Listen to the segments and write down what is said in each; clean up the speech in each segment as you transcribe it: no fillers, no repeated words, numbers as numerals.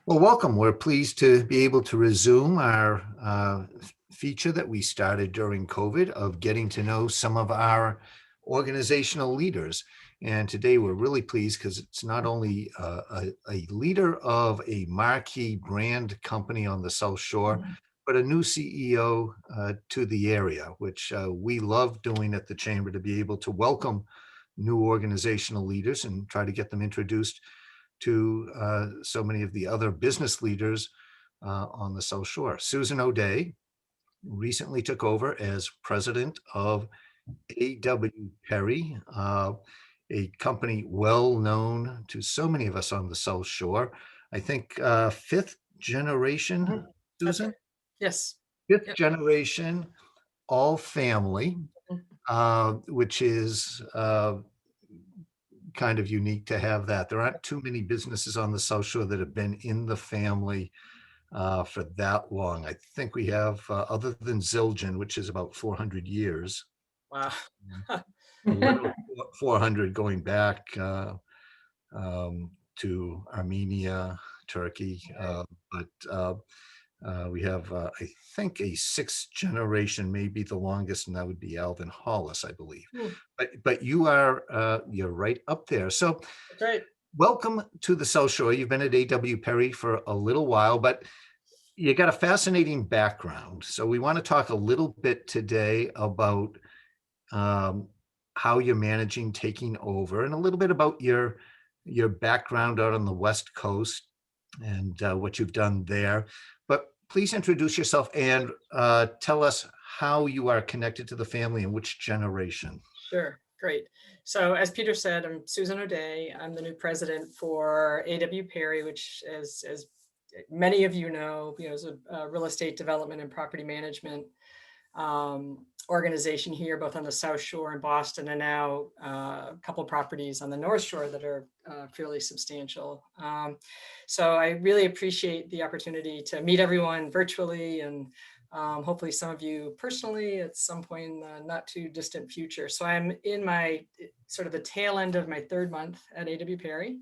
Well, welcome. We're pleased to be able to resume our feature that we started during COVID of getting to know some of our organizational leaders. And today we're really pleased because it's not only a leader of a marquee brand company on the South Shore, but a new CEO to the area, which we love doing at the Chamber, to be able to welcome new organizational leaders and try to get them introduced to so many of the other business leaders on the South Shore. Susan O'Day recently took over as president of A.W. Perry, a company well known to so many of us on the South Shore. I think fifth generation, Mhm. That's right. Susan? Yes. Fifth Yep. generation, all family, Mhm. which is kind of unique to have that. There aren't too many businesses on the South Shore that have been in the family for that long. I think we have, other than Zildjian, which is about 400 years, Wow. a little 400 going back to Armenia, Turkey, Right. but we have, I think, a sixth generation, maybe the longest, and that would be Alvin Hollis, I believe. Hmm. But you're right up there. So That's right. welcome to the South Shore. You've been at A.W. Perry for a little while, but you got a fascinating background. So we want to talk a little bit today about um, how you're managing taking over, and a little bit about your background out on the West Coast and what you've done there. But please introduce yourself and tell us how you are connected to the family and which generation. Sure. Great. So as Peter said, I'm Susan O'Day. I'm the new president for A.W. Perry, which as many of you know, is a real estate development and property management organization here, both on the South Shore in Boston, and now a couple properties on the North Shore that are fairly substantial. So I really appreciate the opportunity to meet everyone virtually and hopefully some of you personally at some point in the not too distant future. So I'm in my sort of the tail end of my third month at A.W. Perry.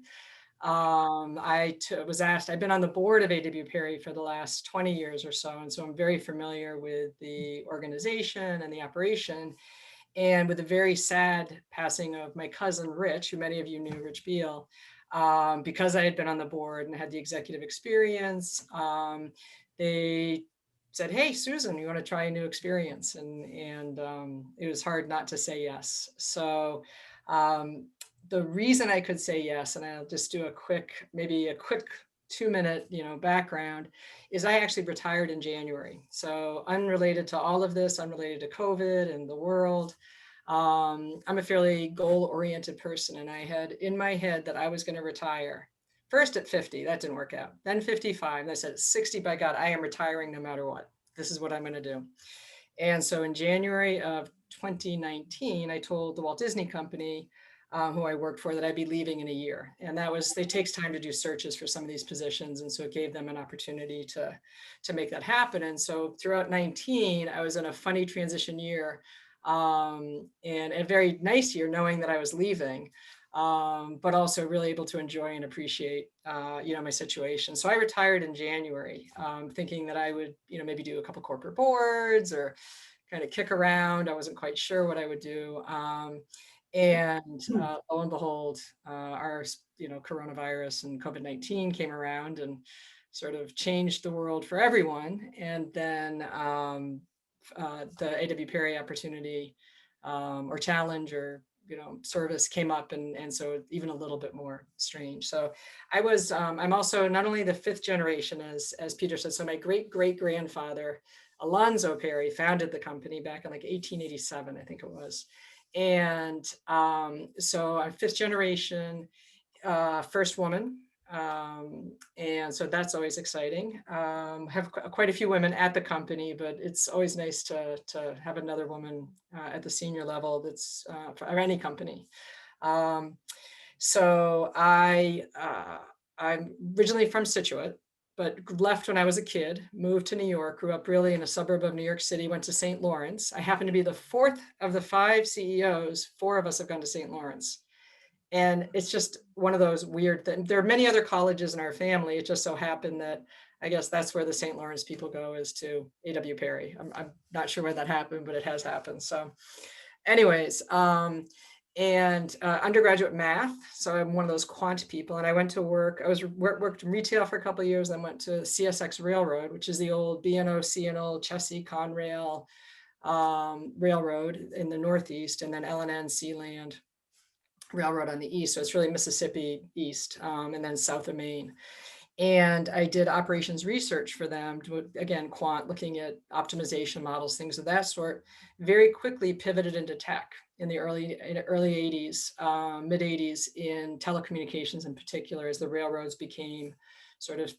Was asked, I've been on the board of A.W. Perry for the last 20 years or so. And so I'm very familiar with the organization and the operation. And with the very sad passing of my cousin, Rich, who many of you knew, Rich Beal, because I had been on the board and had the executive experience, they said, "Hey, Susan, you want to try a new experience?" And it was hard not to say yes. So um, the reason I could say yes, and I'll just do maybe a quick 2-minute, background, is I actually retired in January. So unrelated to all of this, unrelated to COVID and the world. I'm a fairly goal-oriented person, and I had in my head that I was going to retire. First at 50, that didn't work out. Then 55, and I said, 60, by God, I am retiring no matter what. This is what I'm going to do. And so in January of 2019, I told the Walt Disney Company, who I worked for, that I'd be leaving in a year. And it takes time to do searches for some of these positions. And so it gave them an opportunity to make that happen. And so throughout 19, I was in a funny transition year, and a very nice year knowing that I was leaving, but also really able to enjoy and appreciate, my situation. So I retired in January, thinking that I would, maybe do a couple corporate boards or kind of kick around. I wasn't quite sure what I would do. And lo and behold, our, coronavirus and COVID-19 came around and sort of changed the world for everyone. And then the A.W. Perry opportunity, or challenge, or service came up, and so even a little bit more strange. So I'm also not only the fifth generation, as Peter said. So my great great grandfather Alonzo Perry founded the company back in like 1887, I think it was. And so I'm fifth generation, first woman. And so that's always exciting. Have quite a few women at the company, but it's always nice to have another woman at the senior level that's for any company. Um, so I'm originally from Situate, but left when I was a kid, moved to New York, grew up really in a suburb of New York City, went to St. Lawrence. I happen to be the fourth of the five CEOs. Four of us have gone to St. Lawrence. And it's just one of those weird things. There are many other colleges in our family. It just so happened that I guess that's where the St. Lawrence people go, is to A.W. Perry. I'm not sure where that happened, but it has happened. So anyways, and undergraduate math. So I'm one of those quant people, and I went to work. I worked in retail for a couple of years, then went to CSX Railroad, which is the old B&O, C&O, Chessie, Conrail Railroad in the Northeast, and then L&N, Sealand Railroad on the east. So it's really Mississippi east, and then south of Maine. And I did operations research for them, to, again, quant, looking at optimization models, things of that sort. Very quickly pivoted into tech in the early 80s, mid 80s, in telecommunications in particular, as the railroads became sort of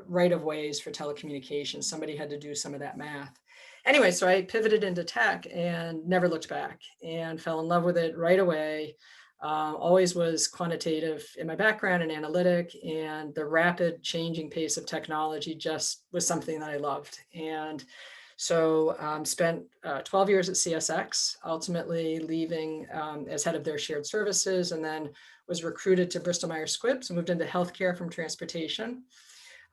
right of ways for telecommunications. Somebody had to do some of that math. Anyway, so I pivoted into tech and never looked back, and fell in love with it right away. Always was quantitative in my background and analytic, and the rapid changing pace of technology just was something that I loved. And so spent 12 years at CSX, ultimately leaving as head of their shared services, and then was recruited to Bristol Myers Squibb, so moved into healthcare from transportation.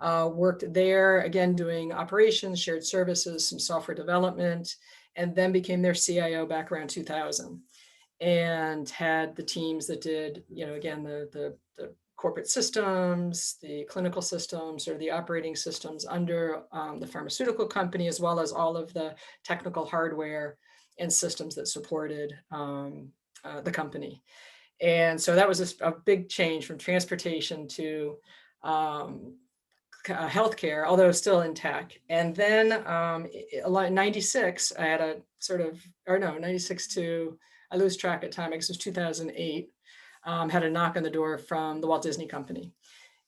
Worked there, again, doing operations, shared services, some software development, and then became their CIO back around 2000. And had the teams that did, again, the corporate systems, the clinical systems, or the operating systems under the pharmaceutical company, as well as all of the technical hardware and systems that supported the company. And so that was a big change from transportation to healthcare, although still in tech. And then in 96, I had a sort of, or no, 96 to, I lose track of time, I guess it was 2008, had a knock on the door from the Walt Disney Company.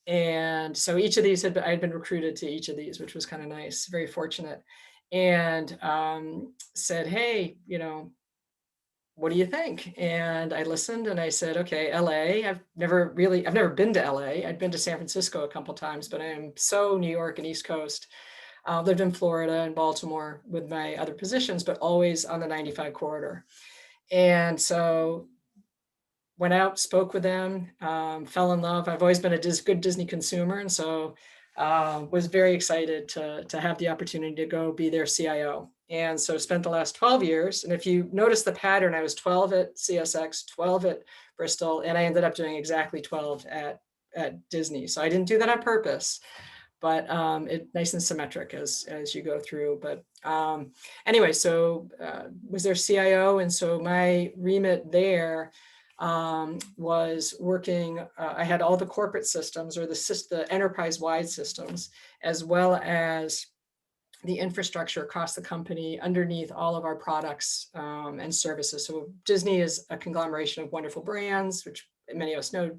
And so each of these I had been recruited to each of these, which was kind of nice, very fortunate. And said, hey, what do you think? And I listened and I said, okay, LA, I've never been to LA. I'd been to San Francisco a couple of times, but I am so New York and East Coast. Lived in Florida and Baltimore with my other positions, but always on the 95 corridor. And so went out, spoke with them, fell in love. I've always been a good Disney consumer. And so was very excited to have the opportunity to go be their CIO. And so spent the last 12 years. And if you notice the pattern, I was 12 at CSX, 12 at Bristol, and I ended up doing exactly 12 at Disney. So I didn't do that on purpose, but it's nice and symmetric as you go through. But anyway, so was their CIO. And so my remit there was working, I had all the corporate systems, or the enterprise-wide systems, as well as the infrastructure across the company underneath all of our products and services. So Disney is a conglomeration of wonderful brands, which many of us know: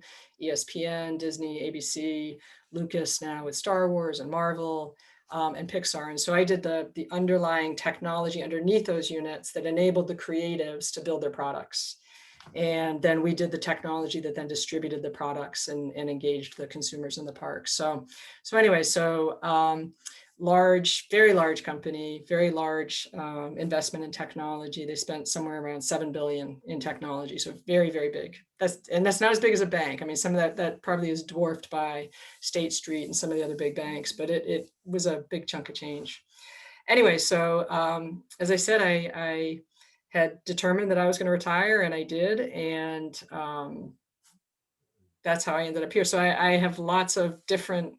ESPN, Disney, ABC, Lucas now with Star Wars, and Marvel, and Pixar. And so I did the underlying technology underneath those units that enabled the creatives to build their products. And then we did the technology that then distributed the products and engaged the consumers in the park. So anyway, very large company, very large investment in technology. They spent somewhere around $7 billion in technology. So very, very big. That's not as big as a bank. I mean, some of that probably is dwarfed by State Street and some of the other big banks, but it was a big chunk of change. Anyway, so as I said, I had determined that I was going to retire, and I did. And that's how I ended up here. So I have lots of different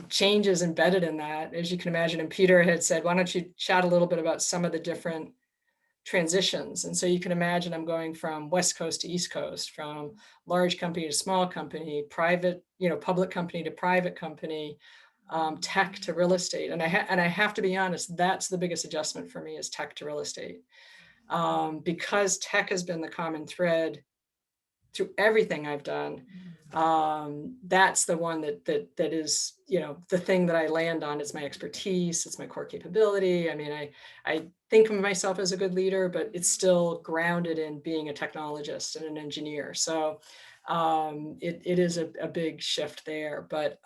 changes embedded in that, as you can imagine. And Peter had said, why don't you chat a little bit about some of the different transitions? And so you can imagine I'm going from West Coast to East Coast, from large company to small company, private, public company to private company, tech to real estate. And I have to be honest, that's the biggest adjustment for me, is tech to real estate. Because tech has been the common thread through everything I've done. That's the one that is, the thing that I land on. It's my expertise. It's my core capability. I mean, I think of myself as a good leader, but it's still grounded in being a technologist and an engineer. So it is a big shift there, but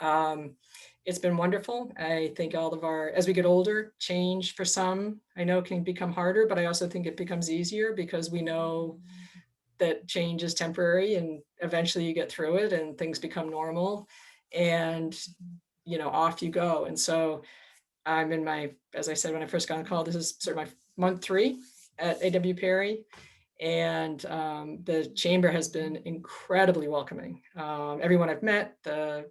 it's been wonderful. I think all of as we get older, change for some, I know, can become harder, but I also think it becomes easier because we know that change is temporary and eventually you get through it and things become normal and, off you go. And so I'm in my, as I said, when I first got on the call, this is sort of my month 3 at A.W. Perry. And the chamber has been incredibly welcoming. Everyone I've met, the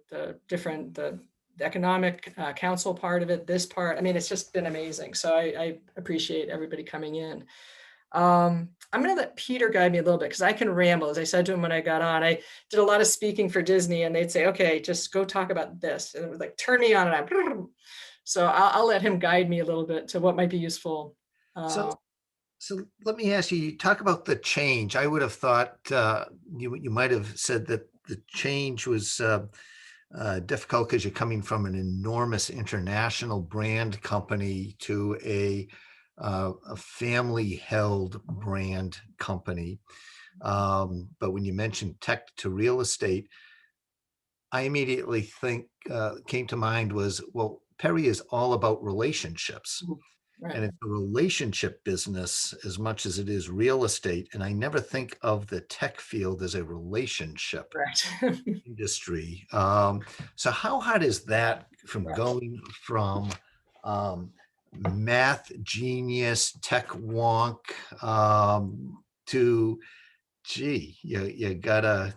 economic council part of it, this part, I mean, it's just been amazing. So I appreciate everybody coming in. I'm going to let Peter guide me a little bit because I can ramble. As I said to him when I got on, I did a lot of speaking for Disney and they'd say, okay, just go talk about this. And it was like, turn me on and I'm, so I'll let him guide me a little bit to what might be useful. So, so let me ask you, you talk about the change. I would have thought you might have said that the change was difficult because you're coming from an enormous international brand company to a family-held brand company. But when you mentioned tech to real estate, I immediately think came to mind was, well, Perry is all about relationships. Right. And it's a relationship business as much as it is real estate. And I never think of the tech field as a relationship Right. industry. So how hard is that from Right. going from math genius, tech wonk, to, gee, you gotta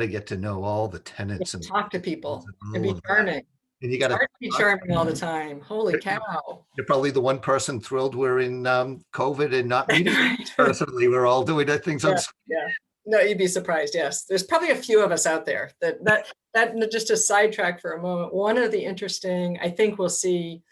get to know all the tenants and Talk to people and all be of that. charming. And you It's gotta hard to be charming all the time. Holy cow. you're probably the one person thrilled we're in COVID and not meeting Right. personally. We're all doing our things on Yeah, screen. yeah. No, you'd be surprised. Yes, there's probably a few of us out there that just to sidetrack for a moment. One of the interesting, I think we'll see,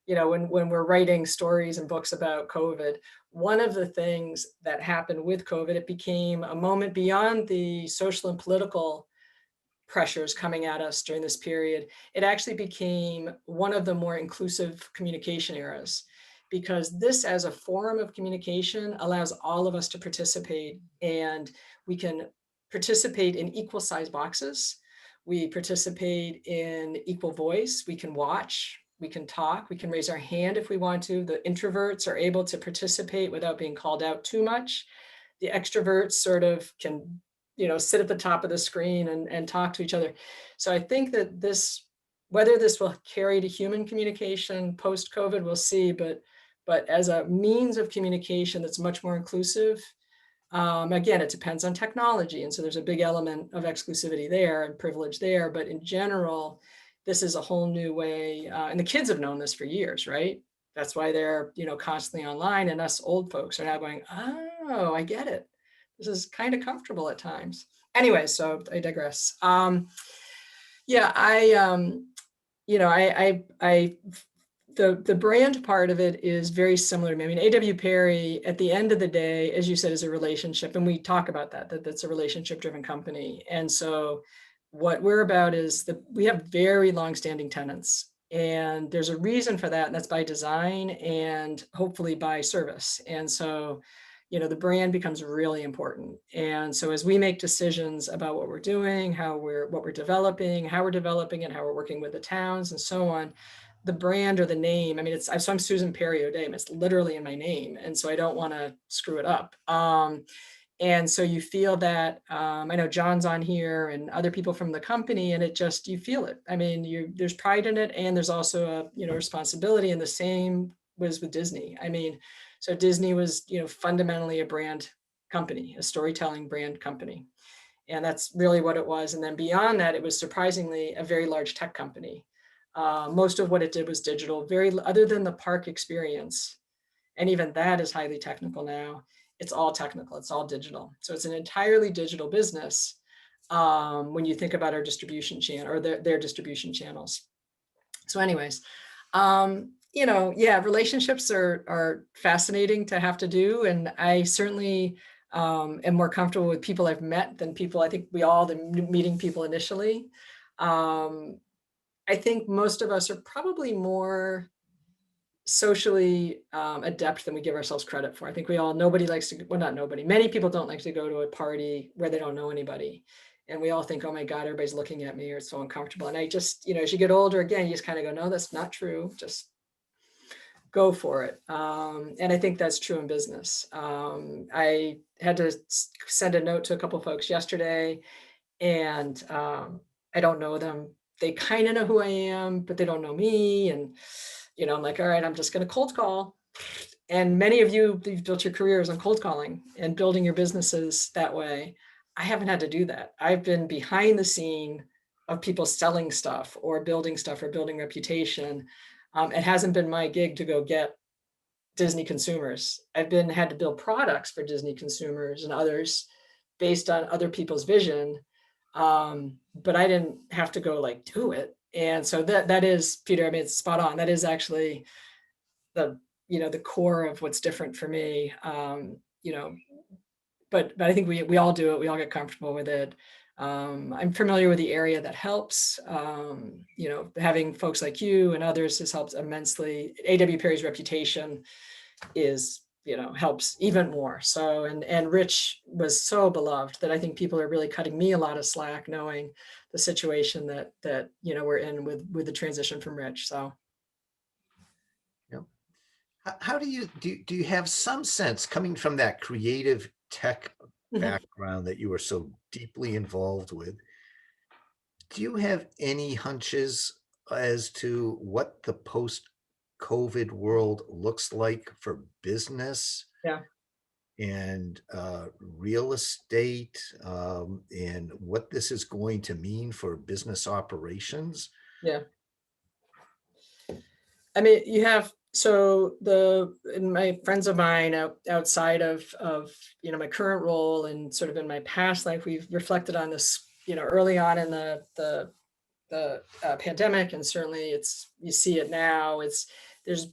when we're writing stories and books about COVID, one of the things that happened with COVID, it became a moment beyond the social and political pressures coming at us during this period. It actually became one of the more inclusive communication eras because this as a forum of communication allows all of us to participate, and we can participate in equal size boxes. We participate in equal voice. We can watch, we can talk, we can raise our hand if we want to. The introverts are able to participate without being called out too much. The extroverts sort of can sit at the top of the screen and talk to each other. So I think that whether this will carry to human communication post COVID, we'll see. But as a means of communication that's much more inclusive, again, it depends on technology, and so there's a big element of exclusivity there and privilege there. But in general, this is a whole new way, and the kids have known this for years, right? That's why they're constantly online, and us old folks are now going, oh, I get it. This is kind of comfortable at times. Anyway, so I digress. Yeah, the brand part of it is very similar to me. I mean, A.W. Perry, at the end of the day, as you said, is a relationship, and we talk about that's a relationship-driven company. And so what we're about is that we have very long-standing tenants, and there's a reason for that, and that's by design and hopefully by service. And so the brand becomes really important. And so as we make decisions about what we're doing, what we're developing, how we're developing it, how we're working with the towns and so on, the brand or the name, I mean, so I'm Susan Perry O'Dame, it's literally in my name. And so I don't want to screw it up. And so you feel that, I know John's on here and other people from the company, and you feel it. I mean, there's pride in it, and there's also a, responsibility, and the same was with Disney. I mean, so Disney was, fundamentally a brand company, a storytelling brand company. And that's really what it was. And then beyond that, it was surprisingly a very large tech company. Most of what it did was digital, other than the park experience. And even that is highly technical now. It's all technical, it's all digital. So it's an entirely digital business when you think about our distribution channel or their distribution channels. So anyways, relationships are fascinating to have to do. And I certainly am more comfortable with people I've met than people, I think the meeting people initially. I think most of us are probably more socially adept than we give ourselves credit for. I think nobody likes to, well, not nobody, many people don't like to go to a party where they don't know anybody. And we all think, oh my God, everybody's looking at me, or it's so uncomfortable. And I just, as you get older, again, you just kind of go, no, that's not true. Just go for it. And I think that's true in business. I had to send a note to a couple folks yesterday, and I don't know them. They kind of know who I am, but they don't know me. And, I'm like, all right, I'm just going to cold call. And many of you, you've built your careers on cold calling and building your businesses that way. I haven't had to do that. I've been behind the scene of people selling stuff or building reputation. It hasn't been my gig to go get Disney consumers. Had to build products for Disney consumers and others based on other people's vision. But I didn't have to go like do it. And so that is, Peter, I mean, it's spot on. That is actually the, the core of what's different for me. But I think we all do it. We all get comfortable with it. I'm familiar with the area that helps. Having folks like you and others has helped immensely. A.W. Perry's reputation is, helps even more. So, and Rich was so beloved that I think people are really cutting me a lot of slack, knowing the situation that we're in with the transition from Rich. So, Yeah. How do you have some sense, coming from that creative tech mhm. background that you were so deeply involved with, do you have any hunches as to what the post-COVID world looks like for business Yeah, and real estate, and what this is going to mean for business operations? yeah. I mean, you have so and my friends of mine outside of my current role and sort of in my past life, we've reflected on this, early on in the pandemic, and certainly you see it now.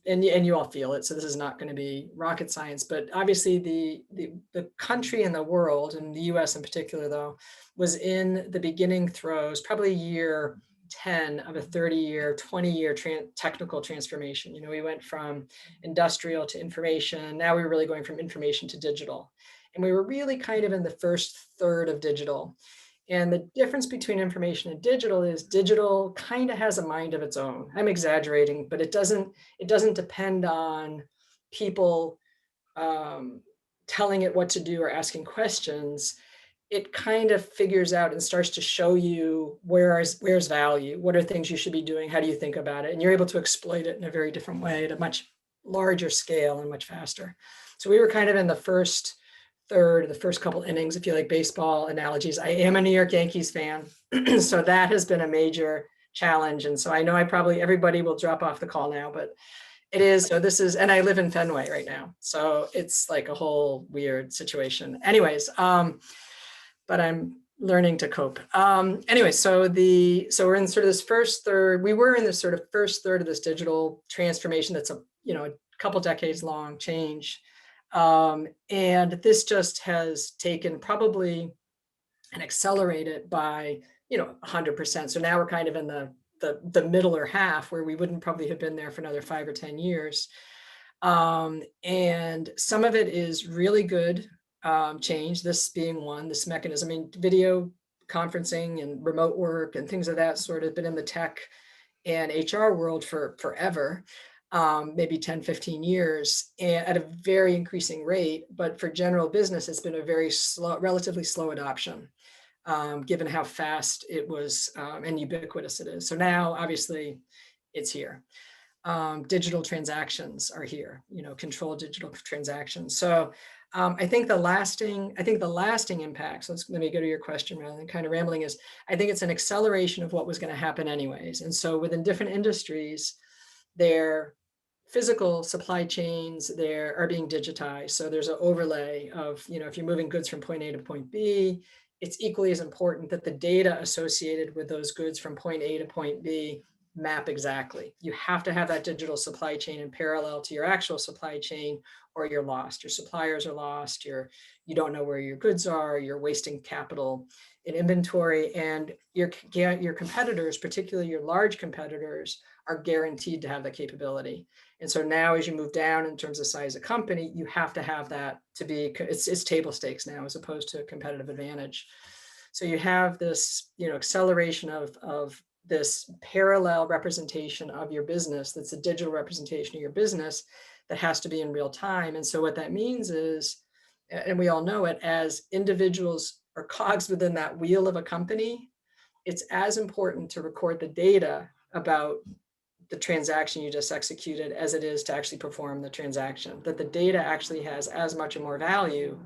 And you all feel it. So this is not going to be rocket science, but obviously the country and the world, and the U.S. in particular, though, was in the beginning throes, probably year 10 of a 30-year, 20-year technical transformation. We went from industrial to information. Now we're really going from information to digital. And we were really kind of in the first third of digital. And the difference between information and digital is digital kind of has a mind of its own. I'm exaggerating, but it doesn't depend on people um, telling it what to do or asking questions. It kind of figures out and starts to show you where's value, what are things you should be doing, how do you think about it, and you're able to exploit it in a very different way at a much larger scale and much faster. So we were kind of in the first third, the first couple innings, if you like baseball analogies. I am a New York Yankees fan, so that has been a major challenge. And so I know everybody will drop off the call now, but it is. So and I live in Fenway right now, so it's like a whole weird situation. Anyways, but I'm learning to cope. Anyway, so we're in sort of this first third. We were in this sort of first third of this digital transformation. That's a couple decades long change. And this just has taken probably and accelerated by 100%. So now we're kind of in the middle or half, where we wouldn't probably have been there for another 5 or 10 years. And some of it is really good change, this being one, this mechanism. I mean, video conferencing and remote work and things of that sort have been in the tech and HR world for forever, maybe 10, 15 years, and at a very increasing rate. But for general business, it's been a very slow, relatively slow adoption, given how fast it was and ubiquitous it is. So now, obviously, it's here. Digital transactions are here, controlled digital transactions. So I think the lasting impact, so let me go to your question rather than kind of rambling, is I think it's an acceleration of what was going to happen anyways. And so within different industries, their physical supply chains there are being digitized. So there's an overlay of, if you're moving goods from point A to point B, it's equally as important that the data associated with those goods from point A to point B map exactly. You have to have that digital supply chain in parallel to your actual supply chain, or you're lost. Your suppliers are lost. You don't know where your goods are. You're wasting capital in inventory, and your competitors, particularly your large competitors, are guaranteed to have that capability. And so now, as you move down in terms of size of company, you have to have that to be, it's table stakes now as opposed to a competitive advantage. So you have this, acceleration of this parallel representation of your business that's a digital representation of your business that has to be in real time. And so what that means is, and we all know it, as individuals or cogs within that wheel of a company, it's as important to record the data about the transaction you just executed as it is to actually perform the transaction. That the data actually has as much or more value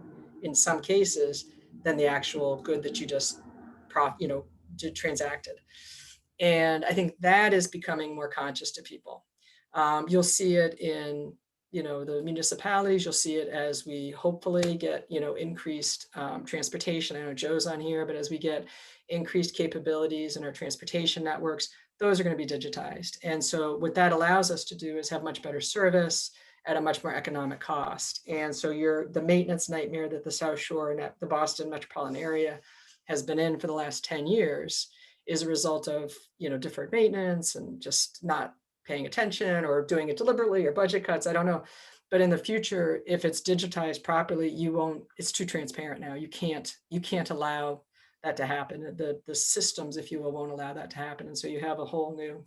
in some cases than the actual good that you just transacted. And I think that is becoming more conscious to people. You'll see it in the municipalities. You'll see it as we hopefully get increased transportation. I know Joe's on here, but as we get increased capabilities in our transportation networks, those are going to be digitized. And so what that allows us to do is have much better service at a much more economic cost. And so the maintenance nightmare that the South Shore and the Boston metropolitan area has been in for the last 10 years is a result of deferred maintenance and just not paying attention or doing it deliberately or budget cuts. I don't know. But in the future, if it's digitized properly, it's too transparent now. You can't allow that to happen. The systems, if you will, won't allow that to happen. And so you have a whole new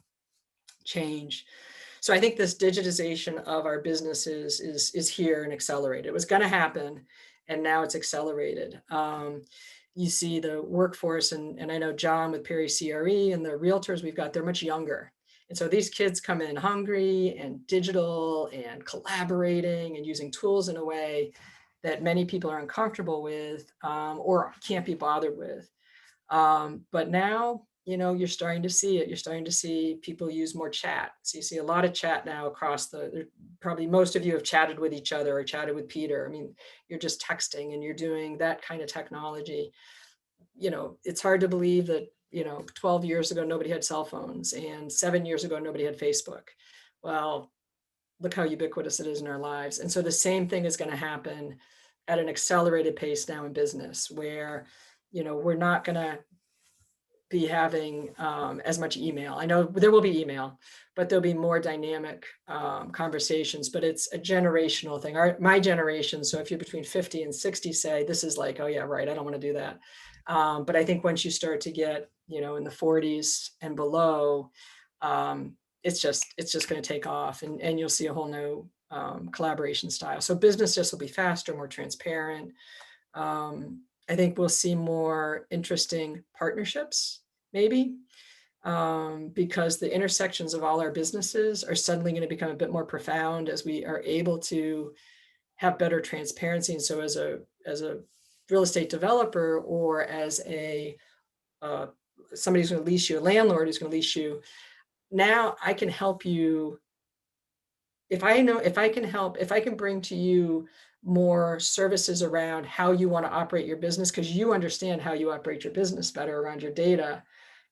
change. So I think this digitization of our businesses is here and accelerated. It was going to happen, and now it's accelerated. You see the workforce, and I know John with Perry CRE and the realtors we've got, they're much younger. And so these kids come in hungry and digital and collaborating and using tools in a way that many people are uncomfortable with or can't be bothered with. But now, you're starting to see it. You're starting to see people use more chat. So you see a lot of chat now probably most of you have chatted with each other or chatted with Peter. I mean, you're just texting and you're doing that kind of technology. It's hard to believe that, 12 years ago, nobody had cell phones, and 7 years ago, nobody had Facebook. Well, look how ubiquitous it is in our lives. And so the same thing is going to happen at an accelerated pace now in business, where, we're not going to be having as much email. I know there will be email, but there'll be more dynamic conversations, but it's a generational thing. My generation, so if you're between 50 and 60, say, this is like, oh yeah, right, I don't want to do that. But I think once you start to get, in the 40s and below, it's just going to take off, and you'll see a whole new collaboration style. So business just will be faster, more transparent. I think we'll see more interesting partnerships, maybe, because the intersections of all our businesses are suddenly going to become a bit more profound as we are able to have better transparency. And so as a real estate developer, or as somebody who's going to lease you, a landlord who's going to lease you, now I can help you. If I can bring to you more services around how you want to operate your business, because you understand how you operate your business better around your data,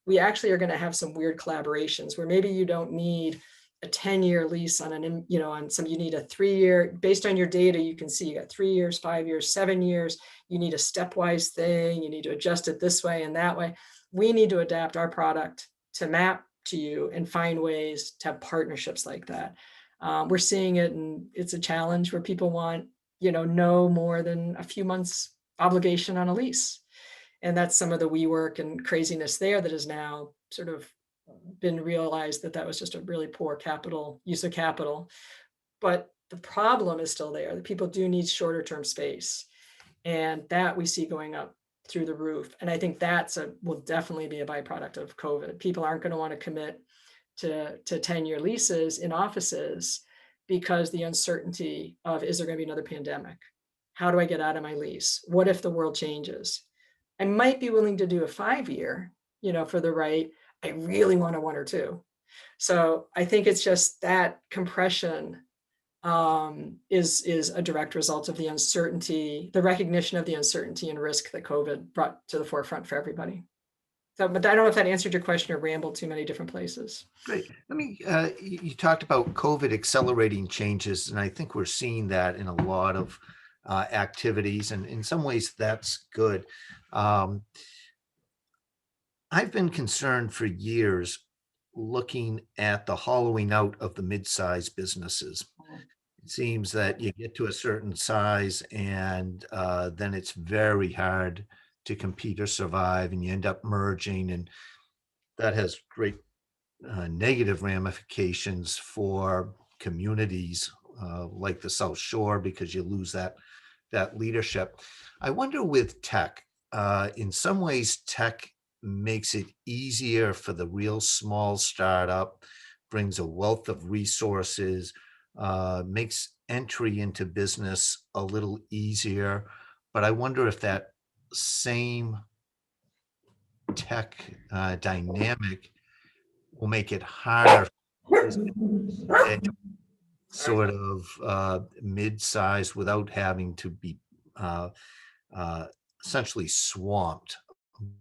we actually are going to have some weird collaborations where maybe you don't need a 10-year lease on you need a 3-year. Based on your data, you can see you got 3 years, 5 years, 7 years. You need a stepwise thing. You need to adjust it this way and that way. We need to adapt our product to map to you and find ways to have partnerships like that. We're seeing it, and it's a challenge where people want, no more than a few months obligation on a lease. And that's some of the WeWork and craziness there that has now sort of been realized that was just a really poor use of capital. But the problem is still there. The people do need shorter term space, and that we see going up through the roof. And I think will definitely be a byproduct of COVID. People aren't going to want to commit to 10-year leases in offices because the uncertainty of, is there going to be another pandemic? How do I get out of my lease? What if the world changes? I might be willing to do a 5-year, for the right. I really want a 1 or 2. So I think it's just that compression is a direct result of the uncertainty, the recognition of the uncertainty and risk that COVID brought to the forefront for everybody. So, but I don't know if that answered your question or rambled too many different places. Great. You talked about COVID accelerating changes, and I think we're seeing that in a lot of activities, and in some ways that's good. I've been concerned for years looking at the hollowing out of the mid-sized businesses. It seems that you get to a certain size, and then it's very hard to compete or survive, and you end up merging. And that has great negative ramifications for communities like the South Shore, because you lose that leadership. I wonder with tech, in some ways, tech makes it easier for the real small startup, brings a wealth of resources, makes entry into business a little easier. But I wonder if that same tech dynamic will make it harder for business to stay Sorry. sort of mid-sized without having to be uh, uh, essentially swamped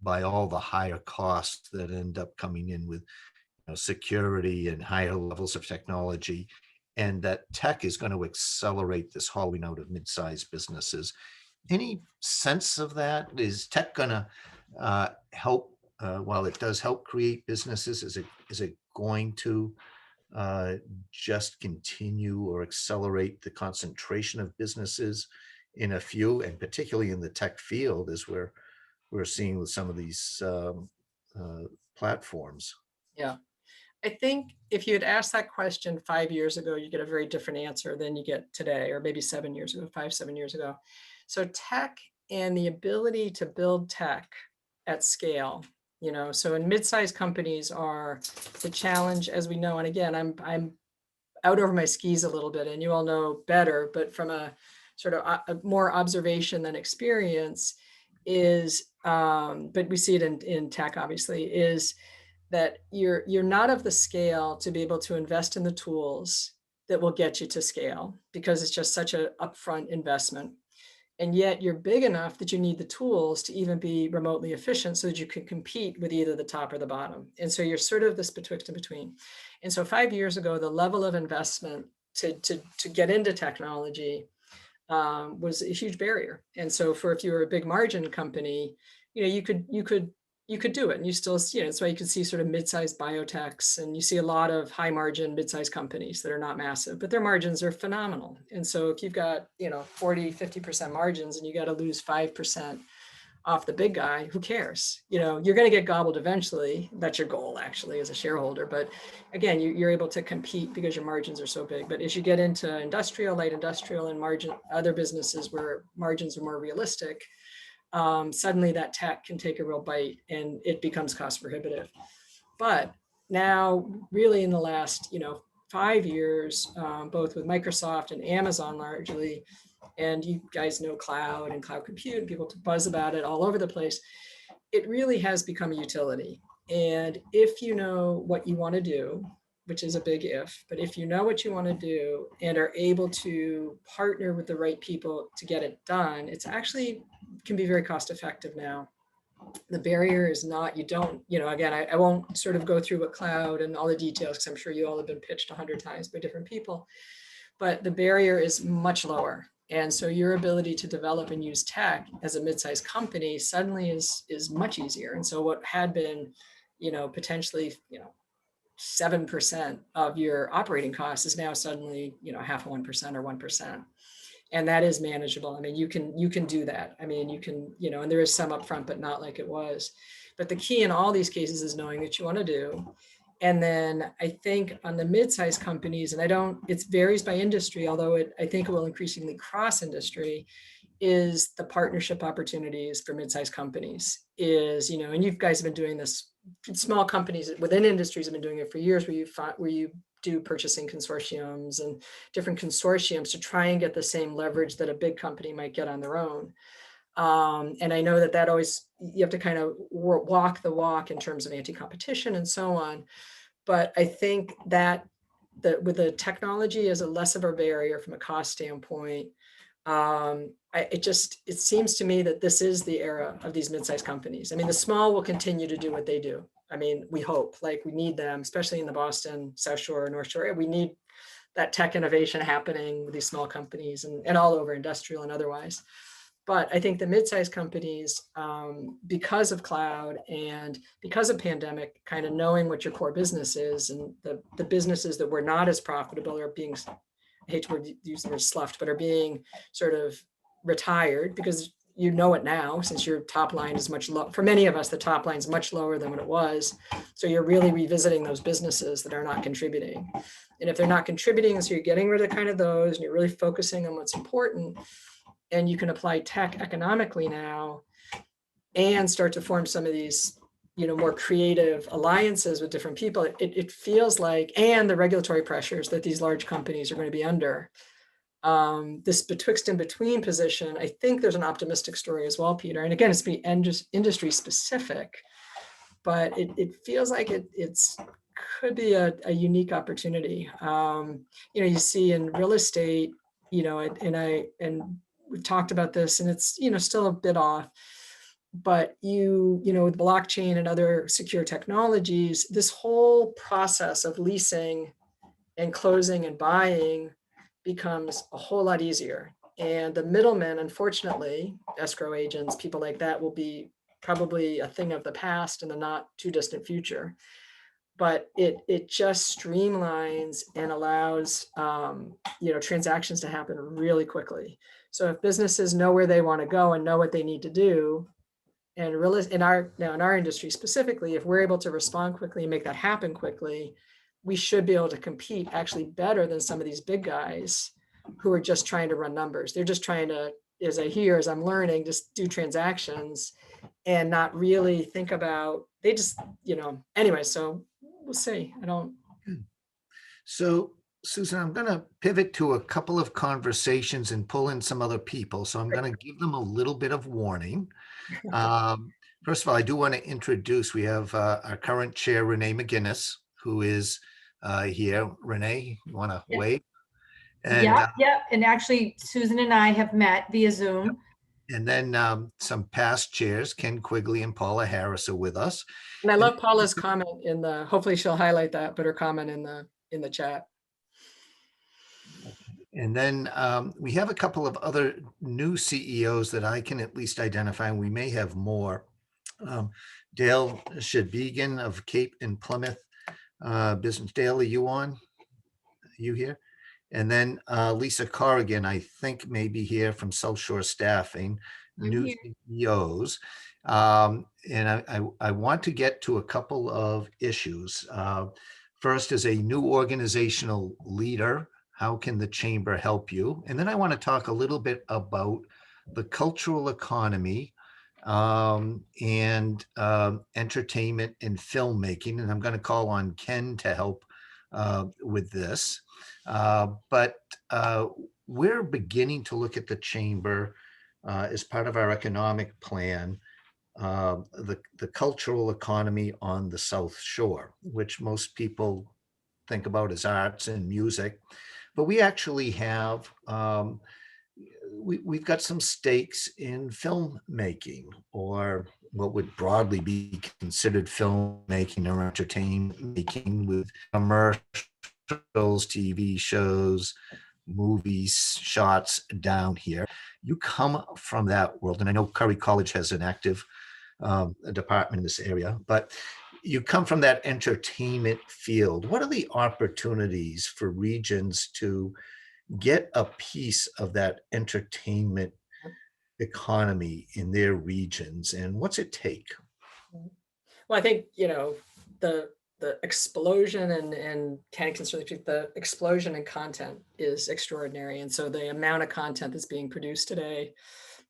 by all the higher costs that end up coming in with security and higher levels of technology, and that tech is going to accelerate this hollowing out of mid-sized businesses. Any sense of that? Is tech going to help? While it does help create businesses, is it going to uh, just continue or accelerate the concentration of businesses in a few, and particularly in the tech field, as we're seeing with some of these uh, platforms? Yeah. I think if you had asked that question 5 years ago, you get a very different answer than you get today, or maybe 7 years ago, 5, 7 years ago. So tech and the ability to build tech at scale, so in mid-sized companies are the challenge, as we know, and again, I'm out over my skis a little bit, and you all know better, but from a sort of a more observation than experience is, but we see it in tech, obviously, is that you're not of the scale to be able to invest in the tools that will get you to scale, because it's just such a upfront investment. And yet you're big enough that you need the tools to even be remotely efficient so that you can compete with either the top or the bottom. And so you're sort of this betwixt and between. And so 5 years ago, the level of investment to get into technology was a huge barrier. And so for if you were a big margin company, you could do it, and you still, that's why you can see sort of mid-sized biotechs, and you see a lot of high margin mid-sized companies that are not massive, but their margins are phenomenal. And so if you've got 40-50% margins and you got to lose 5% off the big guy, who cares? You're going to get gobbled eventually. That's your goal, actually, as a shareholder. But again, you're able to compete because your margins are so big. But as you get into light industrial, and other businesses where margins are more realistic, suddenly that tech can take a real bite and it becomes cost prohibitive. But now, really, in the last 5 years, both with Microsoft and Amazon largely, and you guys know cloud and cloud compute, and people buzz about it all over the place, it really has become a utility. And if you know what you want to do, which is a big if, but if you know what you want to do and are able to partner with the right people to get it done, it's actually can be very cost effective now. The barrier is not, you don't, again, I won't sort of go through what cloud and all the details, because I'm sure you all have been pitched 100 times by different people, but the barrier is much lower. And so your ability to develop and use tech as a mid-sized company suddenly is much easier. And so what had been, potentially, 7% of your operating costs is now suddenly, half of 1% or 1%. And that is manageable. I mean, you can do that. I mean, you can, and there is some upfront, but not like it was. But the key in all these cases is knowing what you want to do. And then I think on the mid-sized companies, and it varies by industry, although I think it will increasingly cross industry, is the partnership opportunities for mid-sized companies is, and you guys have been doing this, small companies within industries have been doing it for years, where you do purchasing consortiums and different consortiums to try and get the same leverage that a big company might get on their own. And I know that always, you have to kind of walk the walk in terms of anti-competition and so on. But I think that with the technology as a less of a barrier from a cost standpoint, it seems to me that this is the era of these mid-sized companies. I mean, the small will continue to do what they do. I mean, we hope, like, we need them, especially in the Boston, South Shore, North Shore. We need that tech innovation happening with these small companies and all over, industrial and otherwise. But I think the mid-sized companies, because of cloud and because of pandemic, kind of knowing what your core business is, and the businesses that were not as profitable are being, I hate to use the word sloughed, but are being sort of retired, because you know it now, since your top line is much low. For many of us, the top line is much lower than what it was. So you're really revisiting those businesses that are not contributing. And if they're not contributing, so you're getting rid of kind of those, and you're really focusing on what's important, and you can apply tech economically now and start to form some of these, more creative alliances with different people. It feels like, and the regulatory pressures that these large companies are going to be under. This betwixt and between position, I think there's an optimistic story as well, Peter. And again, it's be industry specific, but it feels like it's could be a unique opportunity. You see in real estate, and we've talked about this, and it's still a bit off. But with blockchain and other secure technologies, this whole process of leasing and closing and buying becomes a whole lot easier. And the middlemen, unfortunately, escrow agents, people like that, will be probably a thing of the past in the not too distant future. But it just streamlines and allows transactions to happen really quickly. So if businesses know where they want to go and know what they need to do, and really in our industry specifically, if we're able to respond quickly and make that happen quickly, we should be able to compete actually better than some of these big guys who are just trying to run numbers. They're just trying to, as I'm learning, just do transactions and not really think about, they just, anyway, so we'll see. I don't. So, Susan, I'm going to pivot to a couple of conversations and pull in some other people. So I'm going to give them a little bit of warning. First of all, I do want to introduce, we have our current chair, Renee McGinnis, who is here. Renee, you want to wave? And, yeah. And actually, Susan and I have met via Zoom. And then some past chairs, Ken Quigley and Paula Harris, are with us. And I love Paula's comment hopefully she'll highlight that, but her comment in the chat. And then we have a couple of other new CEOs that I can at least identify, and we may have more. Dale Shadbegan of Cape and Plymouth Business. Dale, are you on? Are you here? And then Lisa Corrigan, I think, may be here from South Shore Staffing, new CEOs. And I want to get to a couple of issues. First, as a new organizational leader, how can the chamber help you? And then I want to talk a little bit about the cultural economy and entertainment and filmmaking. And I'm going to call on Ken to help with this. But we're beginning to look at the chamber as part of our economic plan, the cultural economy on the South Shore, which most people think about as arts and music. But we actually have, we've got some stakes in filmmaking, or what would broadly be considered filmmaking or entertainment making, with commercials, TV shows, movies, shots down here. You come from that world, and I know Curry College has an active department in this area, but you come from that entertainment field. What are the opportunities for regions to get a piece of that entertainment economy in their regions, and what's it take? Well, I think, the explosion and Ken can certainly speak, the explosion in content is extraordinary. And so the amount of content that's being produced today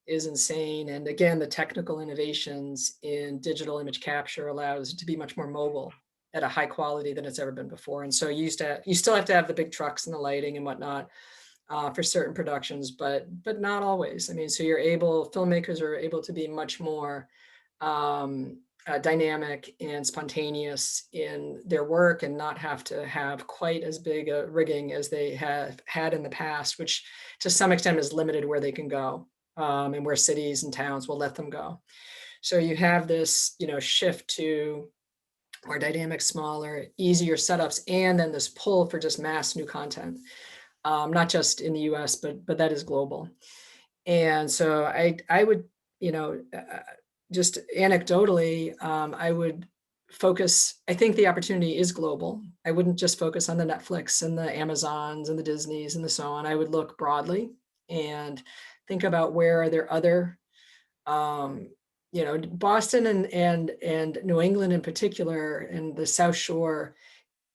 is insane. And again, the technical innovations in digital image capture allows it to be much more mobile at a high quality than it's ever been before. And so you still have to have the big trucks and the lighting and whatnot for certain productions, but not always. I mean, so filmmakers are able to be much more dynamic and spontaneous in their work and not have to have quite as big a rigging as they have had in the past, which to some extent is limited where they can go. And where cities and towns will let them go. So you have this, shift to more dynamic, smaller, easier setups, and then this pull for just mass new content, not just in the U.S., but that is global. And so I would, just anecdotally, I would focus. I think the opportunity is global. I wouldn't just focus on the Netflix and the Amazons and the Disneys and the so on. I would look broadly and think about where are there other You know, Boston and New England in particular, and the South Shore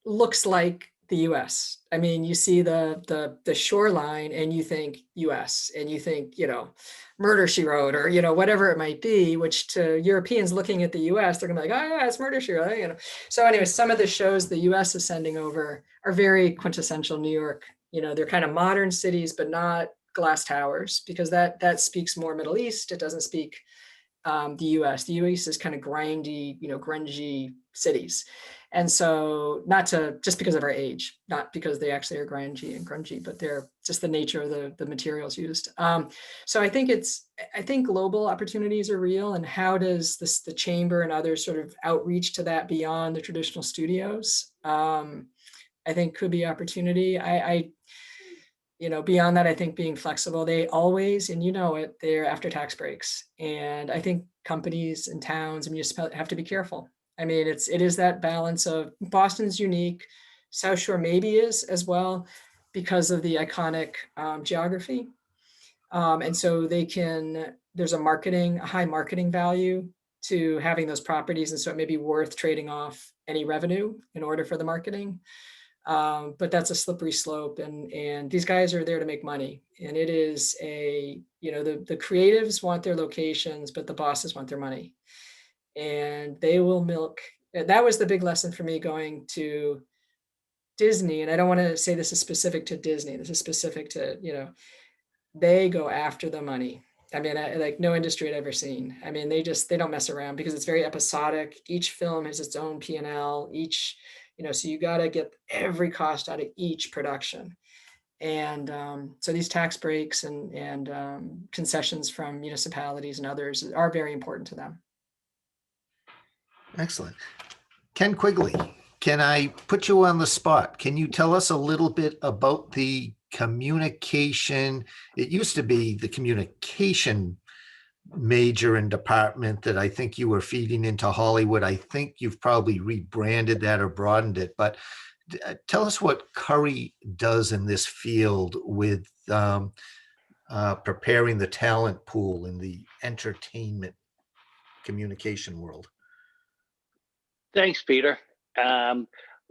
looks like the US. I mean, you see the shoreline and you think US, and you think, you know, Murder She Wrote, or, you know, whatever it might be, which to Europeans looking at the US, they're gonna be like, oh yeah, it's Murder She Wrote, you know. So anyway, some of the shows the US is sending over are very quintessential New York. You know, they're kind of modern cities, but not glass towers, because that speaks more Middle East. It doesn't speak the US. The US is kind of grindy, you know, grungy cities. And so, not to just because of our age, not because they actually are grungy and grungy, but they're just the nature of the materials used. So I think global opportunities are real, and how does the chamber and others sort of outreach to that beyond the traditional studios? I think could be opportunity. You know, beyond that, I think being flexible, they always, and you know it, they're after tax breaks. And I think companies and towns and municipalities have to be careful. I mean, it is that balance of Boston's unique, South Shore maybe is as well, because of the iconic geography. And so there's a high marketing value to having those properties. And so it may be worth trading off any revenue in order for the marketing. But that's a slippery slope, and these guys are there to make money, and it is you know, the creatives want their locations, but the bosses want their money, and they will milk. That was the big lesson for me going to Disney, and I don't want to say this is specific to Disney. This is specific to, you know, they go after the money. I mean, like no industry I'd ever seen. I mean, they don't mess around, because it's very episodic. Each film has its own P&L, you know, so you got to get every cost out of each production. And so these tax breaks and concessions from municipalities and others are very important to them. Excellent. Ken Quigley, can I put you on the spot? Can you tell us a little bit about the communication? It used to be the communication major and department that I think you were feeding into Hollywood. I think you've probably rebranded that or broadened it, but tell us what Curry does in this field with preparing the talent pool in the entertainment communication world. Thanks, Peter. Um,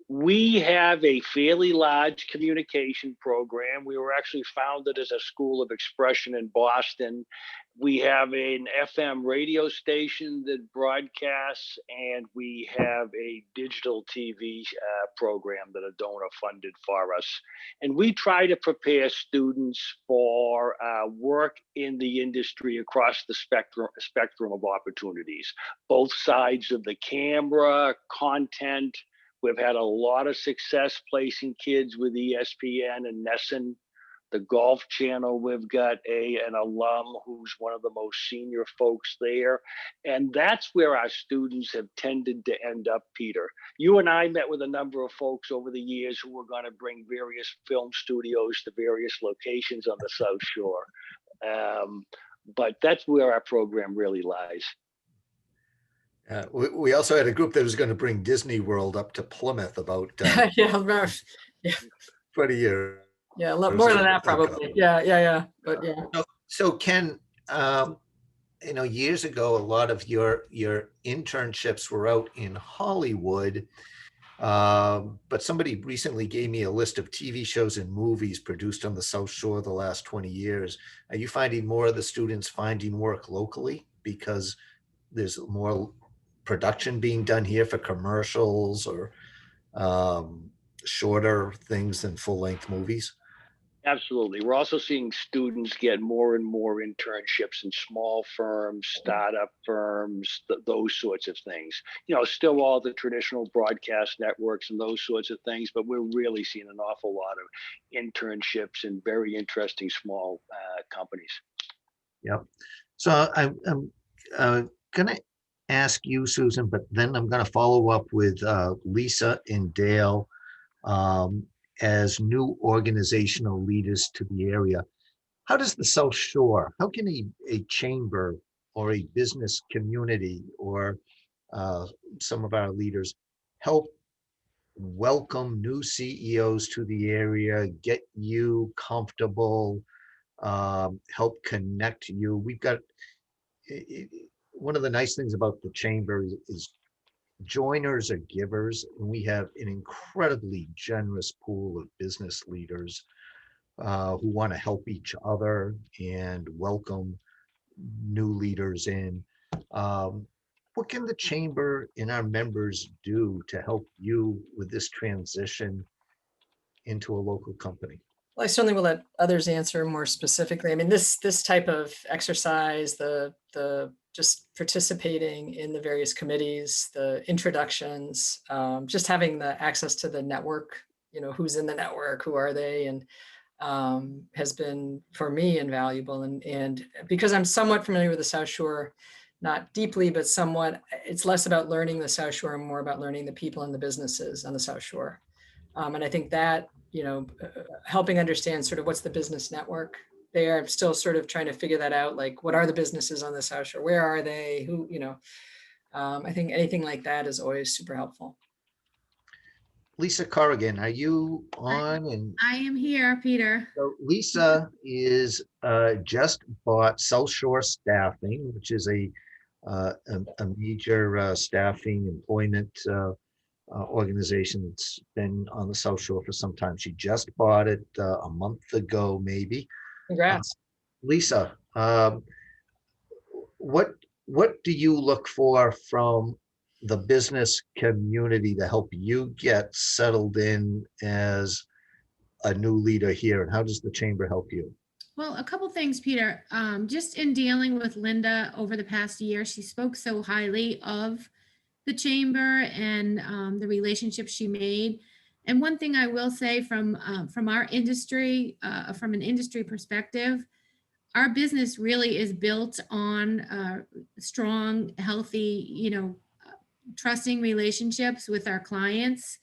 we have a fairly large communication program. We were actually founded as a school of expression in Boston. We have an FM radio station that broadcasts, and we have a digital TV program that are donor funded for us. And we try to prepare students for work in the industry across the spectrum of opportunities, both sides of the camera, content. We've had a lot of success placing kids with ESPN and Nesson. The Golf Channel, we've got an alum who's one of the most senior folks there. And that's where our students have tended to end up, Peter. You and I met with a number of folks over the years who were going to bring various film studios to various locations on the South Shore. But that's where our program really lies. We also had a group that was going to bring Disney World up to Plymouth about Yeah, 20 years. yeah, more than that probably. Yeah. But yeah. So Ken, you know, years ago, a lot of your internships were out in Hollywood, but somebody recently gave me a list of TV shows and movies produced on the South Shore the last 20 years. Are you finding more of the students finding work locally because there's more production being done here for commercials or shorter things than full-length movies? Absolutely. We're also seeing students get more and more internships in small firms, startup firms, those sorts of things. You know, still all the traditional broadcast networks and those sorts of things, but we're really seeing an awful lot of internships in very interesting small companies. Yep. So I'm going to ask you, Susan, but then I'm going to follow up with Lisa and Dale as new organizational leaders to the area. How does the South Shore, how can a chamber or a business community or some of our leaders help welcome new CEOs to the area, get you comfortable, help connect you? We've got one of the nice things about the chamber is joiners are givers, and we have an incredibly generous pool of business leaders who want to help each other and welcome new leaders in. What can the chamber and our members do to help you with this transition into a local company? Well, I certainly will let others answer more specifically. I mean, this type of exercise, the just participating in the various committees, the introductions, just having the access to the network, who's in the network, who are they, and has been for me invaluable. And because I'm somewhat familiar with the South Shore, not deeply, but somewhat, it's less about learning the South Shore and more about learning the people and the businesses on the South Shore. And I think that, helping understand sort of what's the business network there. I'm still sort of trying to figure that out. Like, what are the businesses on the South Shore? Where are they? Who, I think anything like that is always super helpful. Lisa Corrigan, are you on? And I am here, Peter. so Lisa is just bought South Shore Staffing, which is a major staffing employment organization that's been on the South Shore for some time. She just bought it a month ago, maybe. Congrats. Lisa, what do you look for from the business community to help you get settled in as a new leader here, and how does the chamber help you? Well, a couple things, Peter. Just in dealing with Linda over the past year, she spoke so highly of the chamber and the relationship she made. And one thing I will say from our industry, from an industry perspective, our business really is built on strong, healthy, trusting relationships with our clients.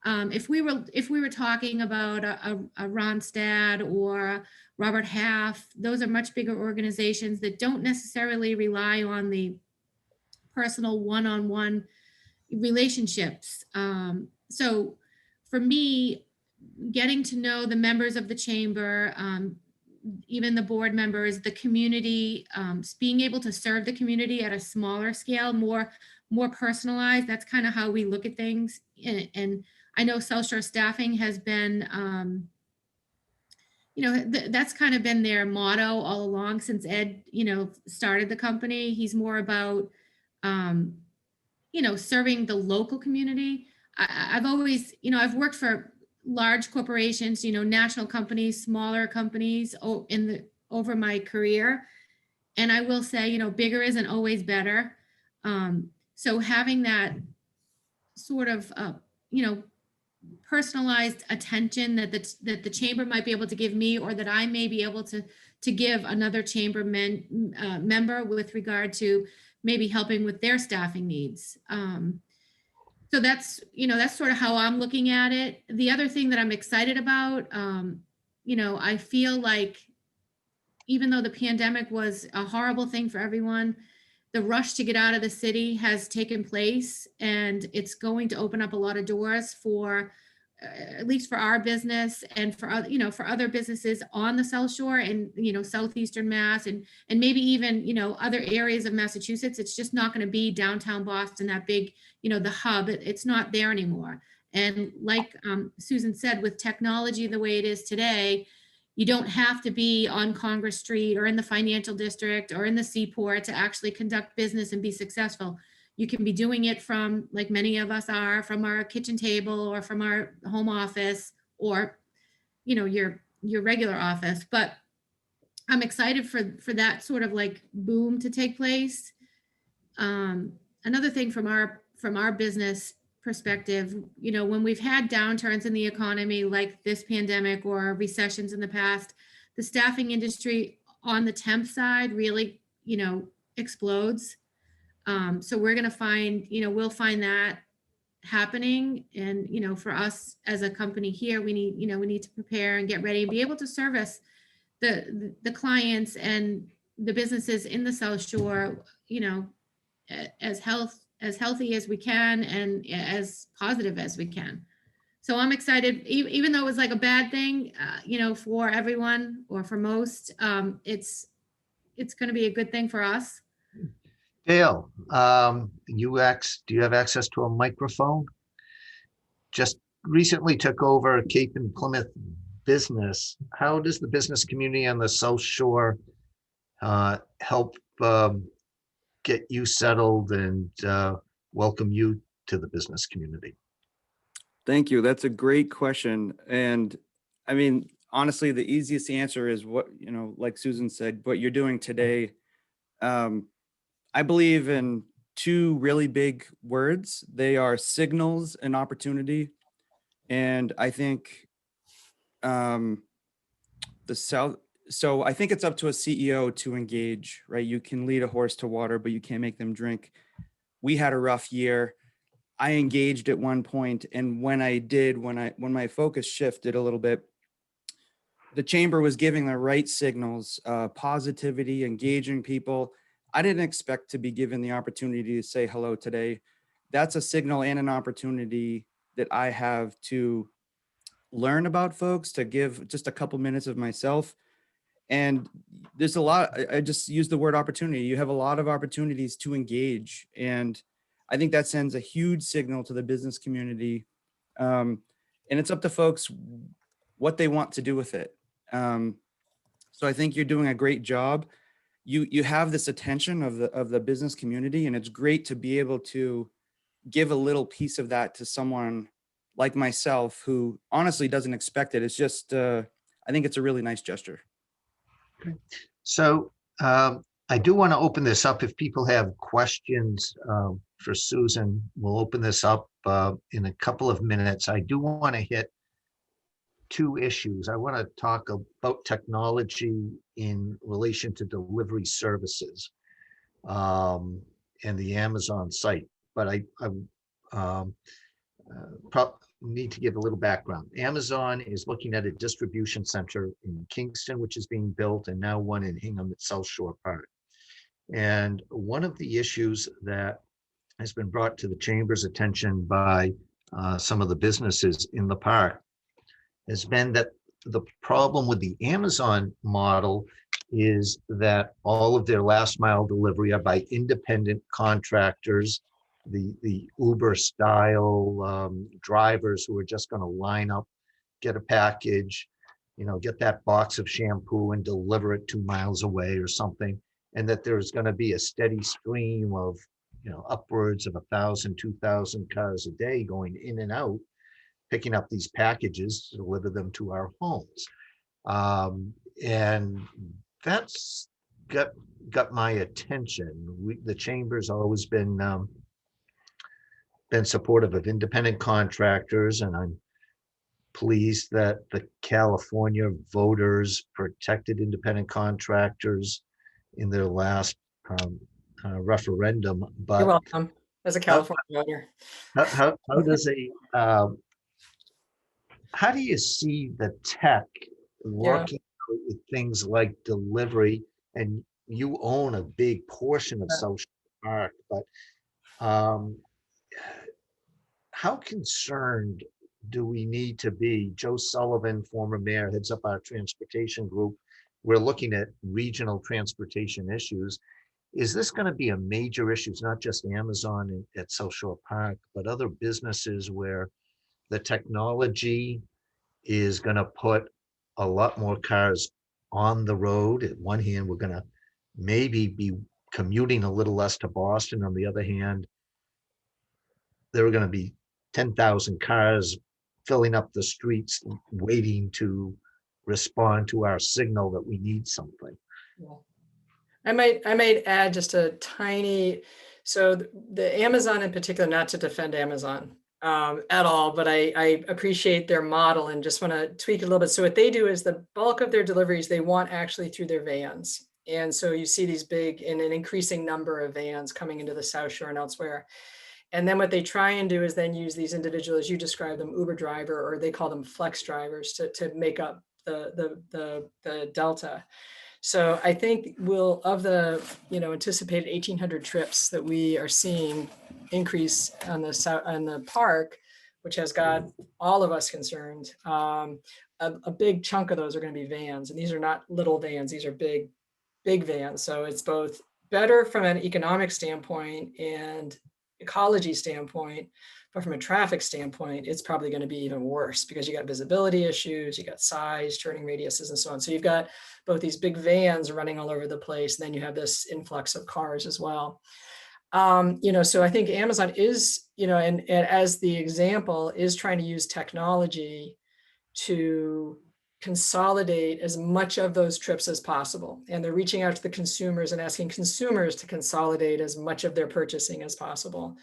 If we were talking about a Ronstadt or Robert Half, those are much bigger organizations that don't necessarily rely on the personal one-on-one relationships. So for me, getting to know the members of the chamber, even the board members, the community, being able to serve the community at a smaller scale, more personalized, that's kind of how we look at things. And I know South Shore Staffing has been, that's kind of been their motto all along since Ed, started the company. He's more about, serving the local community. I've always, I've worked for large corporations, national companies, smaller companies over my career. And I will say, bigger isn't always better. So having that sort of, personalized attention that the chamber might be able to give me, or that I may be able to give another chamber member with regard to maybe helping with their staffing needs. So that's sort of how I'm looking at it. The other thing that I'm excited about, I feel like even though the pandemic was a horrible thing for everyone, the rush to get out of the city has taken place, and it's going to open up a lot of doors for, at least for our business and for other businesses on the South Shore and, Southeastern Mass and maybe even, other areas of Massachusetts. It's just not going to be downtown Boston, that big, the hub. It's not there anymore. And like Susan said, with technology the way it is today, you don't have to be on Congress Street or in the financial district or in the seaport to actually conduct business and be successful. You can be doing it from, like many of us are, from our kitchen table or from our home office or, your regular office. But I'm excited for that sort of like boom to take place. Another thing from our business perspective, when we've had downturns in the economy like this pandemic or recessions in the past, the staffing industry on the temp side really, explodes. So we're going to find, we'll find that happening. And, for us as a company here, we need to prepare and get ready and be able to service the clients and the businesses in the South Shore, as healthy as we can and as positive as we can. So I'm excited, even though it was like a bad thing, for everyone or for most, it's going to be a good thing for us. Dale, do you have access to a microphone? Just recently took over Cape and Plymouth business. How does the business community on the South Shore help get you settled and welcome you to the business community? Thank you. That's a great question. And I mean, honestly, the easiest answer is what, like Susan said, what you're doing today. I believe in two really big words. They are signals and opportunity. And I think so I think it's up to a CEO to engage, right? You can lead a horse to water, but you can't make them drink. We had a rough year. I engaged at one point, and when my focus shifted a little bit, the chamber was giving the right signals, positivity, engaging people. I didn't expect to be given the opportunity to say hello today. That's a signal and an opportunity that I have to learn about folks, to give just a couple minutes of myself. And there's a lot, I just use the word opportunity. You have a lot of opportunities to engage. And I think that sends a huge signal to the business community. And it's up to folks what they want to do with it. So I think you're doing a great job. You have this attention of the business community, and it's great to be able to give a little piece of that to someone like myself who honestly doesn't expect it. It's just, I think it's a really nice gesture. So I do want to open this up. If people have questions for Susan, we'll open this up in a couple of minutes. I do want to hit two issues. I want to talk about technology in relation to delivery services and the Amazon site. But I need to give a little background. Amazon is looking at a distribution center in Kingston, which is being built, and now one in Hingham at South Shore Park. And one of the issues that has been brought to the chamber's attention by some of the businesses in the park has been that the problem with the Amazon model is that all of their last mile delivery are by independent contractors, the Uber style drivers who are just going to line up, get a package, get that box of shampoo and deliver it 2 miles away or something. And that there's going to be a steady stream of, upwards of 1,000, 2,000 cars a day going in and out, picking up these packages to deliver them to our homes. And that's got my attention. The chamber's always been supportive of independent contractors, and I'm pleased that the California voters protected independent contractors in their last referendum. But You're welcome. As a California voter. How does how do you see the tech working with things like delivery? And you own a big portion of South Shore Park, but how concerned do we need to be? Joe Sullivan, former mayor, heads up our transportation group. We're looking at regional transportation issues. Is this going to be a major issue? It's not just Amazon at South Shore Park, but other businesses where the technology is going to put a lot more cars on the road. At one hand, we're going to maybe be commuting a little less to Boston. On the other hand, there are going to be 10,000 cars filling up the streets waiting to respond to our signal that we need something. Yeah. I might add just a tiny, so the Amazon in particular, not to defend Amazon at all, but I appreciate their model and just want to tweak it a little bit. So what they do is the bulk of their deliveries, they want actually through their vans. And so you see these big and an increasing number of vans coming into the South Shore and elsewhere. And then what they try and do is then use these individuals, as you describe them, Uber driver, or they call them flex drivers to make up the delta. So I think we'll, of the anticipated 1,800 trips that we are seeing increase on the park, which has got all of us concerned, a big chunk of those are going to be vans, and these are not little vans; these are big vans. So it's both better from an economic standpoint and ecology standpoint, but from a traffic standpoint, it's probably going to be even worse because you got visibility issues, you got size, turning radiuses, and so on. So you've got both these big vans running all over the place, and then you have this influx of cars as well. So I think Amazon is, and as the example, is trying to use technology to consolidate as much of those trips as possible. And they're reaching out to the consumers and asking consumers to consolidate as much of their purchasing as possible.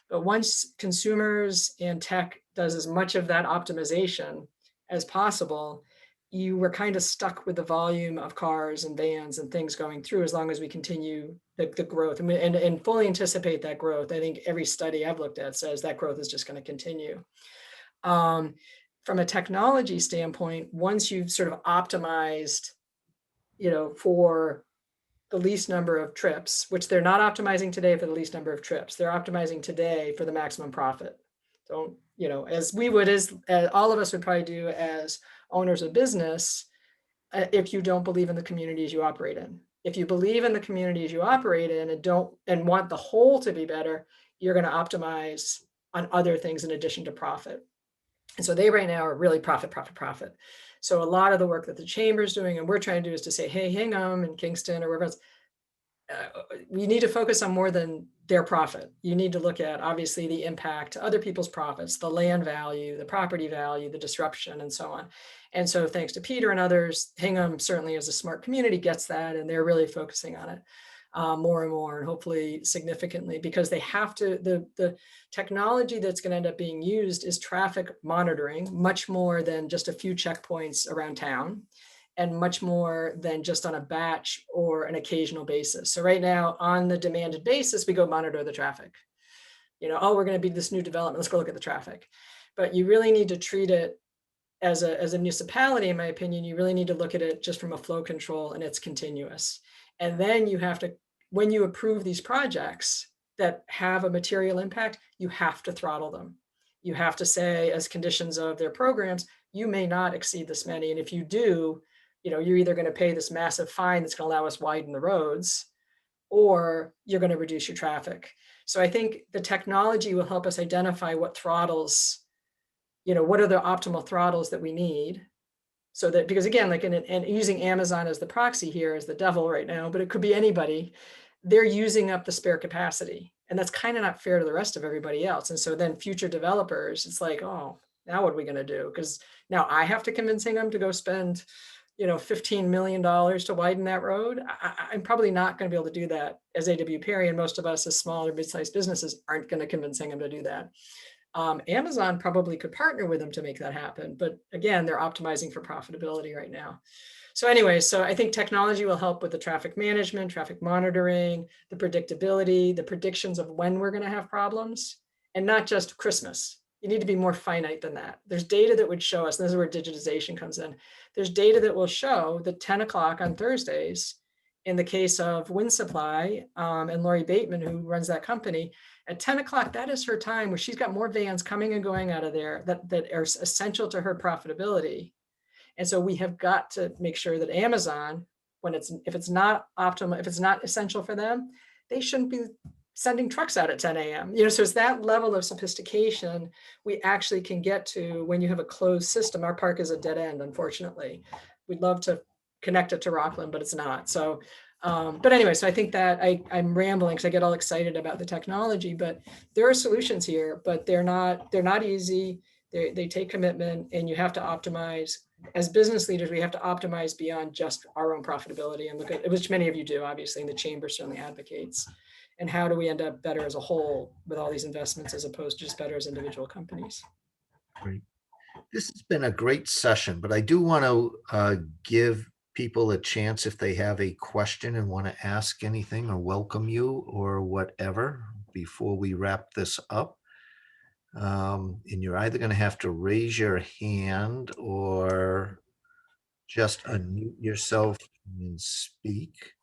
But once consumers and tech does as much of that optimization as possible, you were kind of stuck with the volume of cars and vans and things going through as long as we continue the growth and fully anticipate that growth. I think every study I've looked at says that growth is just going to continue. From a technology standpoint, once you've sort of optimized, for the least number of trips, which they're not optimizing today for the least number of trips, they're optimizing today for the maximum profit. So, as we would, as all of us would probably do as owners of business, if you don't believe in the communities you operate in. If you believe in the communities you operate in and want the whole to be better, you're going to optimize on other things in addition to profit. And so they right now are really profit. So a lot of the work that the chamber is doing and we're trying to do is to say, hey, Hingham and Kingston or wherever else, we need to focus on more than their profit. You need to look at obviously the impact to other people's profits, the land value, the property value, the disruption, and so on. And so thanks to Peter and others, Hingham certainly as a smart community gets that, and they're really focusing on it more and more, and hopefully significantly, because they have to, the technology that's going to end up being used is traffic monitoring, much more than just a few checkpoints around town, and much more than just on a batch or an occasional basis. So right now, on the demanded basis, we go monitor the traffic. We're going to be this new development, let's go look at the traffic. But you really need to treat it as a municipality, in my opinion. You really need to look at it just from a flow control, and it's continuous. And then you have to, when you approve these projects that have a material impact, you have to throttle them. You have to say, as conditions of their programs, you may not exceed this many. And if you do, you're either going to pay this massive fine that's going to allow us widen the roads, or you're going to reduce your traffic. So I think the technology will help us identify what throttles, what are the optimal throttles that we need. So that, because again, like and using Amazon as the proxy here as the devil right now, but it could be anybody, they're using up the spare capacity. And that's kind of not fair to the rest of everybody else. And so then future developers, it's like, oh, now what are we going to do? Because now I have to convince them to go spend, $15 million to widen that road. I'm probably not going to be able to do that as A.W. Perry, and most of us as small or mid-sized businesses aren't going to convince them to do that. Amazon probably could partner with them to make that happen. But again, they're optimizing for profitability right now. So anyway, so I think technology will help with the traffic management, traffic monitoring, the predictability, the predictions of when we're going to have problems, and not just Christmas. You need to be more finite than that. There's data that would show us, and this is where digitization comes in. There's data that will show that 10 o'clock on Thursdays, in the case of Wind Supply and Lori Bateman, who runs that company, at 10 o'clock, that is her time where she's got more vans coming and going out of there that are essential to her profitability. And so we have got to make sure that Amazon, if it's not optimal, if it's not essential for them, they shouldn't be sending trucks out at 10 a.m. So it's that level of sophistication we actually can get to when you have a closed system. Our park is a dead end, unfortunately. We'd love to connect it to Rockland, but it's not. So, but anyway, so I think that I'm rambling because I get all excited about the technology, but there are solutions here, but they're not easy. They take commitment, and you have to optimize. As business leaders, we have to optimize beyond just our own profitability and look at, which many of you do, obviously, and the chamber certainly advocates. And how do we end up better as a whole with all these investments as opposed to just better as individual companies? Great. This has been a great session, but I do want to give people a chance if they have a question and want to ask anything or welcome you or whatever before we wrap this up. And you're either going to have to raise your hand or just unmute yourself and speak.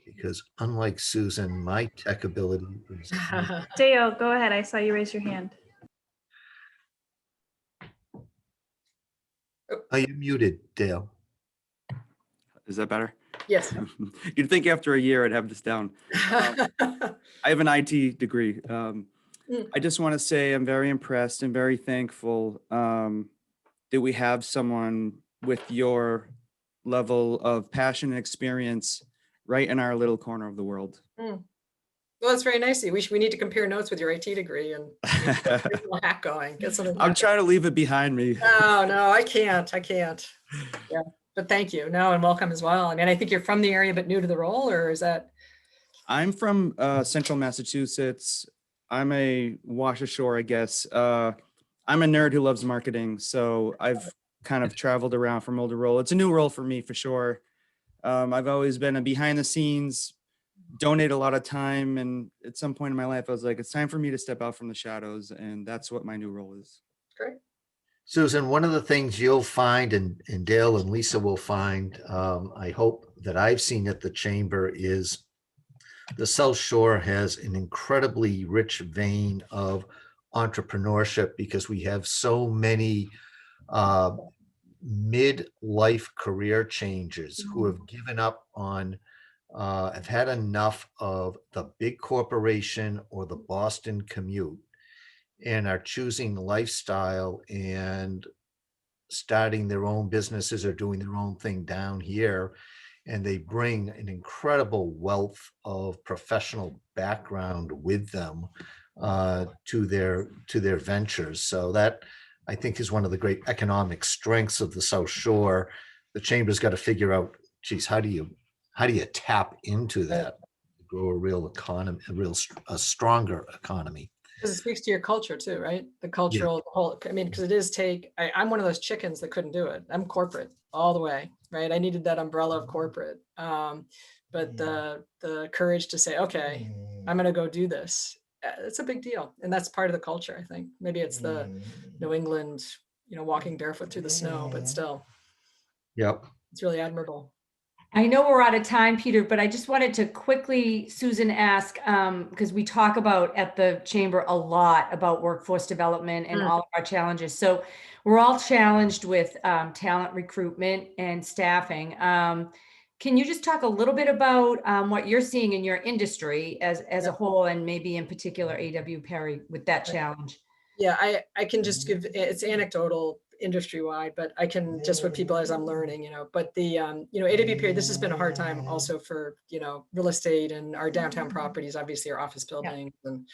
Because unlike Susan, my tech ability is. Dale, go ahead. I saw you raise your hand. Are you muted, Dale? Is that better? Yes. You'd think after a year I'd have this down. I have an IT degree. I just want to say I'm very impressed and very thankful that we have someone with your level of passion and experience right in our little corner of the world. Well, that's very nice of you. We need to compare notes with your IT degree and get a little hack going. Get something. I'm trying to leave it behind me. No, I can't. Yeah, but thank you. No, and welcome as well. I mean, I think you're from the area, but new to the role, or is that? I'm from central Massachusetts. I'm a wash ashore, I guess. I'm a nerd who loves marketing, so I've kind of traveled around from role to role. It's a new role for me for sure. I've always been a behind the scenes, donate a lot of time, and at some point in my life, I was like, it's time for me to step out from the shadows, and that's what my new role is. Great. Susan, one of the things you'll find, and Dale and Lisa will find, I hope that I've seen at the chamber, is the South Shore has an incredibly rich vein of entrepreneurship because we have so many mid-life career changers who have given up on, have had enough of the big corporation or the Boston commute and are choosing lifestyle and starting their own businesses or doing their own thing down here. And they bring an incredible wealth of professional background with them to their ventures. So that, I think, is one of the great economic strengths of the South Shore. The chamber's got to figure out, geez, how do you tap into that, grow a real economy, a stronger economy? Because it speaks to your culture too, right? The cultural whole, I mean, because it is I'm one of those chickens that couldn't do it. I'm corporate all the way, right? I needed that umbrella of corporate. But the courage to say, okay, I'm going to go do this. It's a big deal. And that's part of the culture, I think. Maybe it's the New England, walking barefoot through the snow, but still. Yep. It's really admirable. I know we're out of time, Peter, but I just wanted to quickly, Susan, ask, because we talk about at the chamber a lot about workforce development and all of our challenges. So we're all challenged with talent recruitment and staffing. Can you just talk a little bit about what you're seeing in your industry as a whole, and maybe in particular A.W. Perry with that challenge? Yeah, I can just give, it's anecdotal industry-wide, but I can just with people as I'm learning, but the, A.W. Perry, this has been a hard time also for, real estate and our downtown properties, obviously our office buildings. And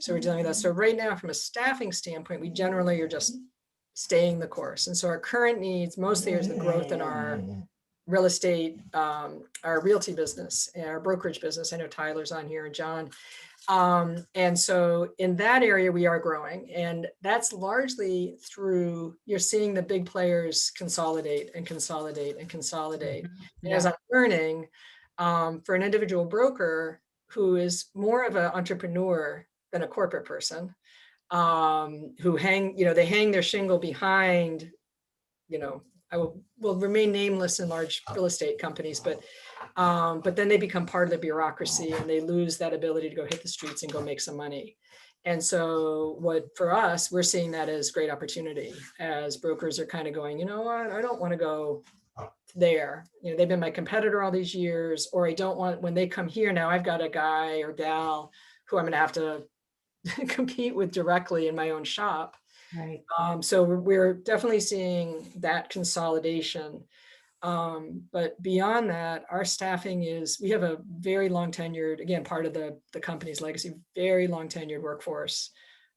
so we're dealing with that. So right now, from a staffing standpoint, we generally are just staying the course. And so our current needs mostly is the growth in our real estate, our realty business, and our brokerage business. I know Tyler's on here and John. And so in that area, we are growing, and that's largely through, you're seeing the big players consolidate and consolidate and consolidate. And as I'm learning, for an individual broker who is more of an entrepreneur than a corporate person, who they hang their shingle behind, I will remain nameless in large real estate companies, but then they become part of the bureaucracy and they lose that ability to go hit the streets and go make some money. And so for us, we're seeing that as great opportunity as brokers are kind of going, you know what, I don't want to go there. They've been my competitor all these years, or I don't want, when they come here now, I've got a guy or gal who I'm going to have to compete with directly in my own shop. Right. So we're definitely seeing that consolidation. But beyond that, our staffing we have a very long tenured, again, part of the company's legacy, very long tenured workforce.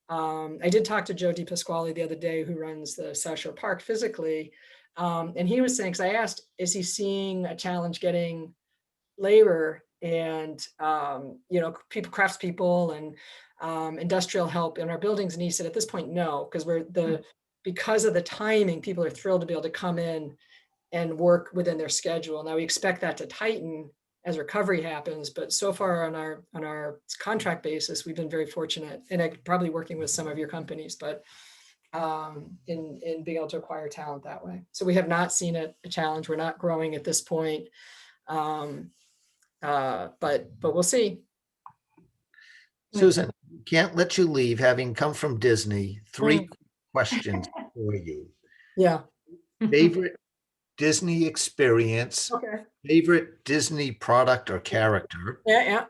I did talk to Joe DiPasquale the other day, who runs the South Shore Park physically. And he was saying, because I asked, is he seeing a challenge getting labor and, craftspeople and industrial help in our buildings? And he said, at this point, no, because because of the timing, people are thrilled to be able to come in and work within their schedule. Now we expect that to tighten as recovery happens, but so far on our contract basis, we've been very fortunate, and probably working with some of your companies, but in being able to acquire talent that way. So we have not seen a challenge. We're not growing at this point, but we'll see. Susan, can't let you leave having come from Disney. 3 questions for you. Yeah. Favorite Disney experience, Okay. favorite Disney product or character, Yeah.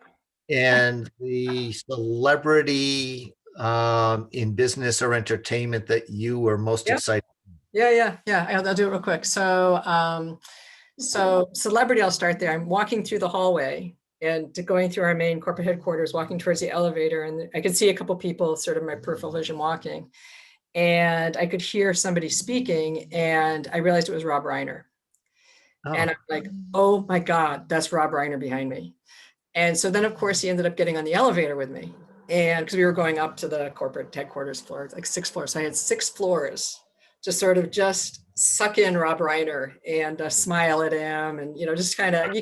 and the celebrity in business or entertainment that you were most Yep. excited. Yeah. I'll do it real quick. So celebrity, I'll start there. I'm walking through the hallway and going through our main corporate headquarters, walking towards the elevator, and I could see a couple people, sort of my peripheral vision, walking, and I could hear somebody speaking, and I realized it was Rob Reiner. And Oh, I'm like, oh my God, that's Rob Reiner behind me. And so then, of course, he ended up getting on the elevator with me. And because we were going up to the corporate headquarters floor, like 6 floors. So I had 6 floors to sort of just suck in Rob Reiner and smile at him. And, just kind of,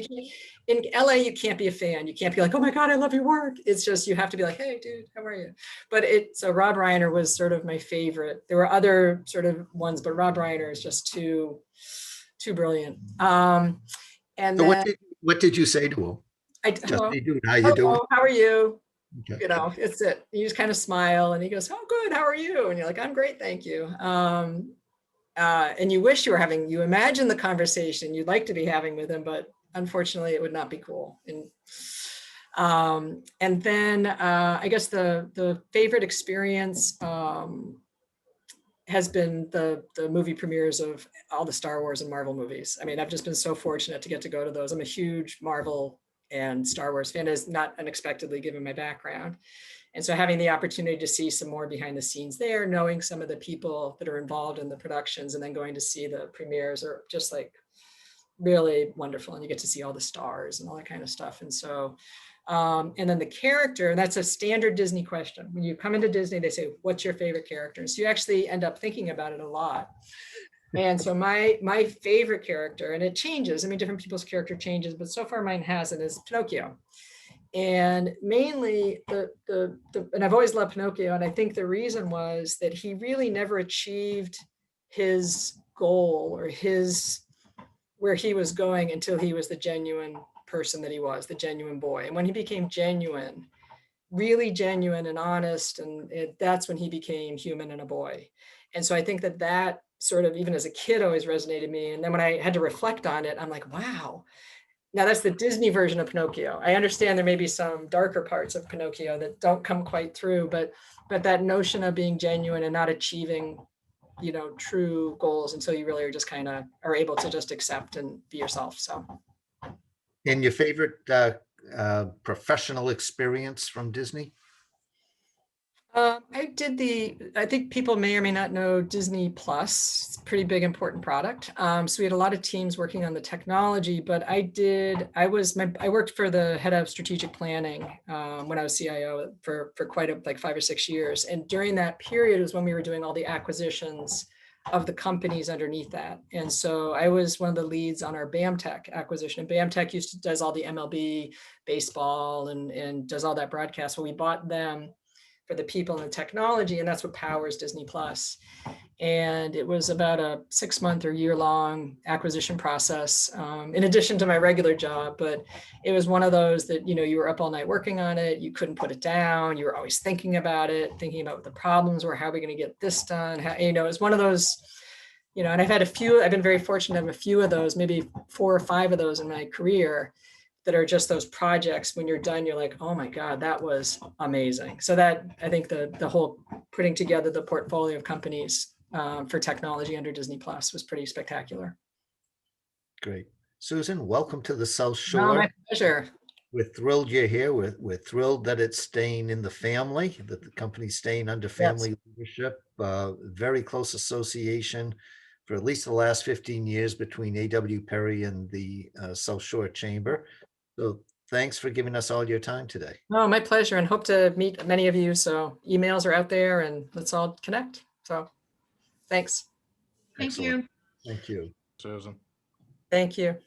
in LA, you can't be a fan. You can't be like, oh my God, I love your work. It's just, you have to be like, hey, dude, how are you? So Rob Reiner was sort of my favorite. There were other sort of ones, but Rob Reiner is just too brilliant. And so then what did you say to him? Just, hello. hey, dude, how you doing? Hello, how are you? Okay. It's it. You just kind of smile and he goes, oh, good. How are you? And you're like, I'm great. Thank you. And you wish you imagine the conversation you'd like to be having with him, but unfortunately it would not be cool. And then I guess the favorite experience has been the movie premieres of all the Star Wars and Marvel movies. I mean, I've just been so fortunate to get to go to those. I'm a huge Marvel and Star Wars fan, is not unexpectedly given my background. And so having the opportunity to see some more behind the scenes there, knowing some of the people that are involved in the productions, and then going to see the premieres are just like really wonderful. And you get to see all the stars and all that kind of stuff. And so, and then the character, and that's a standard Disney question. When you come into Disney, they say, what's your favorite character? So you actually end up thinking about it a lot. And so my favorite character, and it changes. I mean, different people's character changes, but so far mine hasn't, is Pinocchio. And mainly and I've always loved Pinocchio. And I think the reason was that he really never achieved his goal or where he was going until he was the genuine person that he was, the genuine boy. And when he became genuine, really genuine and honest, and that's when he became human and a boy. And so I think that sort of, even as a kid, always resonated me. And then when I had to reflect on it, I'm like, wow. Now that's the Disney version of Pinocchio. I understand there may be some darker parts of Pinocchio that don't come quite through, but that notion of being genuine and not achieving, true goals until you really are just kind of are able to just accept and be yourself. So. And your favorite professional experience from Disney? I think people may or may not know Disney Plus. It's a pretty big, important product. So we had a lot of teams working on the technology, but I worked for the head of strategic planning when I was CIO for quite like 5 or 6 years. And during that period was when we were doing all the acquisitions of the companies underneath that. And so I was one of the leads on our BAMTech acquisition. And BAMTech does all the MLB, baseball, and does all that broadcast. Well, we bought them for the people and the technology, and that's what powers Disney Plus. And it was about a 6-month or year-long acquisition process, in addition to my regular job. But it was one of those that, you were up all night working on it. You couldn't put it down. You were always thinking about it, thinking about what the problems were. How are we going to get this done? It was one of those, and I've been very fortunate to have a few of those, maybe 4 or 5 of those in my career, that are just those projects. When you're done, you're like, oh my God, that was amazing. So that, I think the whole putting together the portfolio of companies for technology under Disney Plus was pretty spectacular. Great. Susan, welcome to the South Oh, Shore. my pleasure. We're thrilled you're here. We're thrilled that it's staying in the family, that the company's staying under family leadership. Very close association for at least the last 15 years between A.W. Perry and the South Shore Chamber. So thanks for giving us all your time today. Oh, my pleasure, and hope to meet many of you. So emails are out there, and let's all connect. So thanks. Thank Excellent. you. Thank you. Susan. Thank you.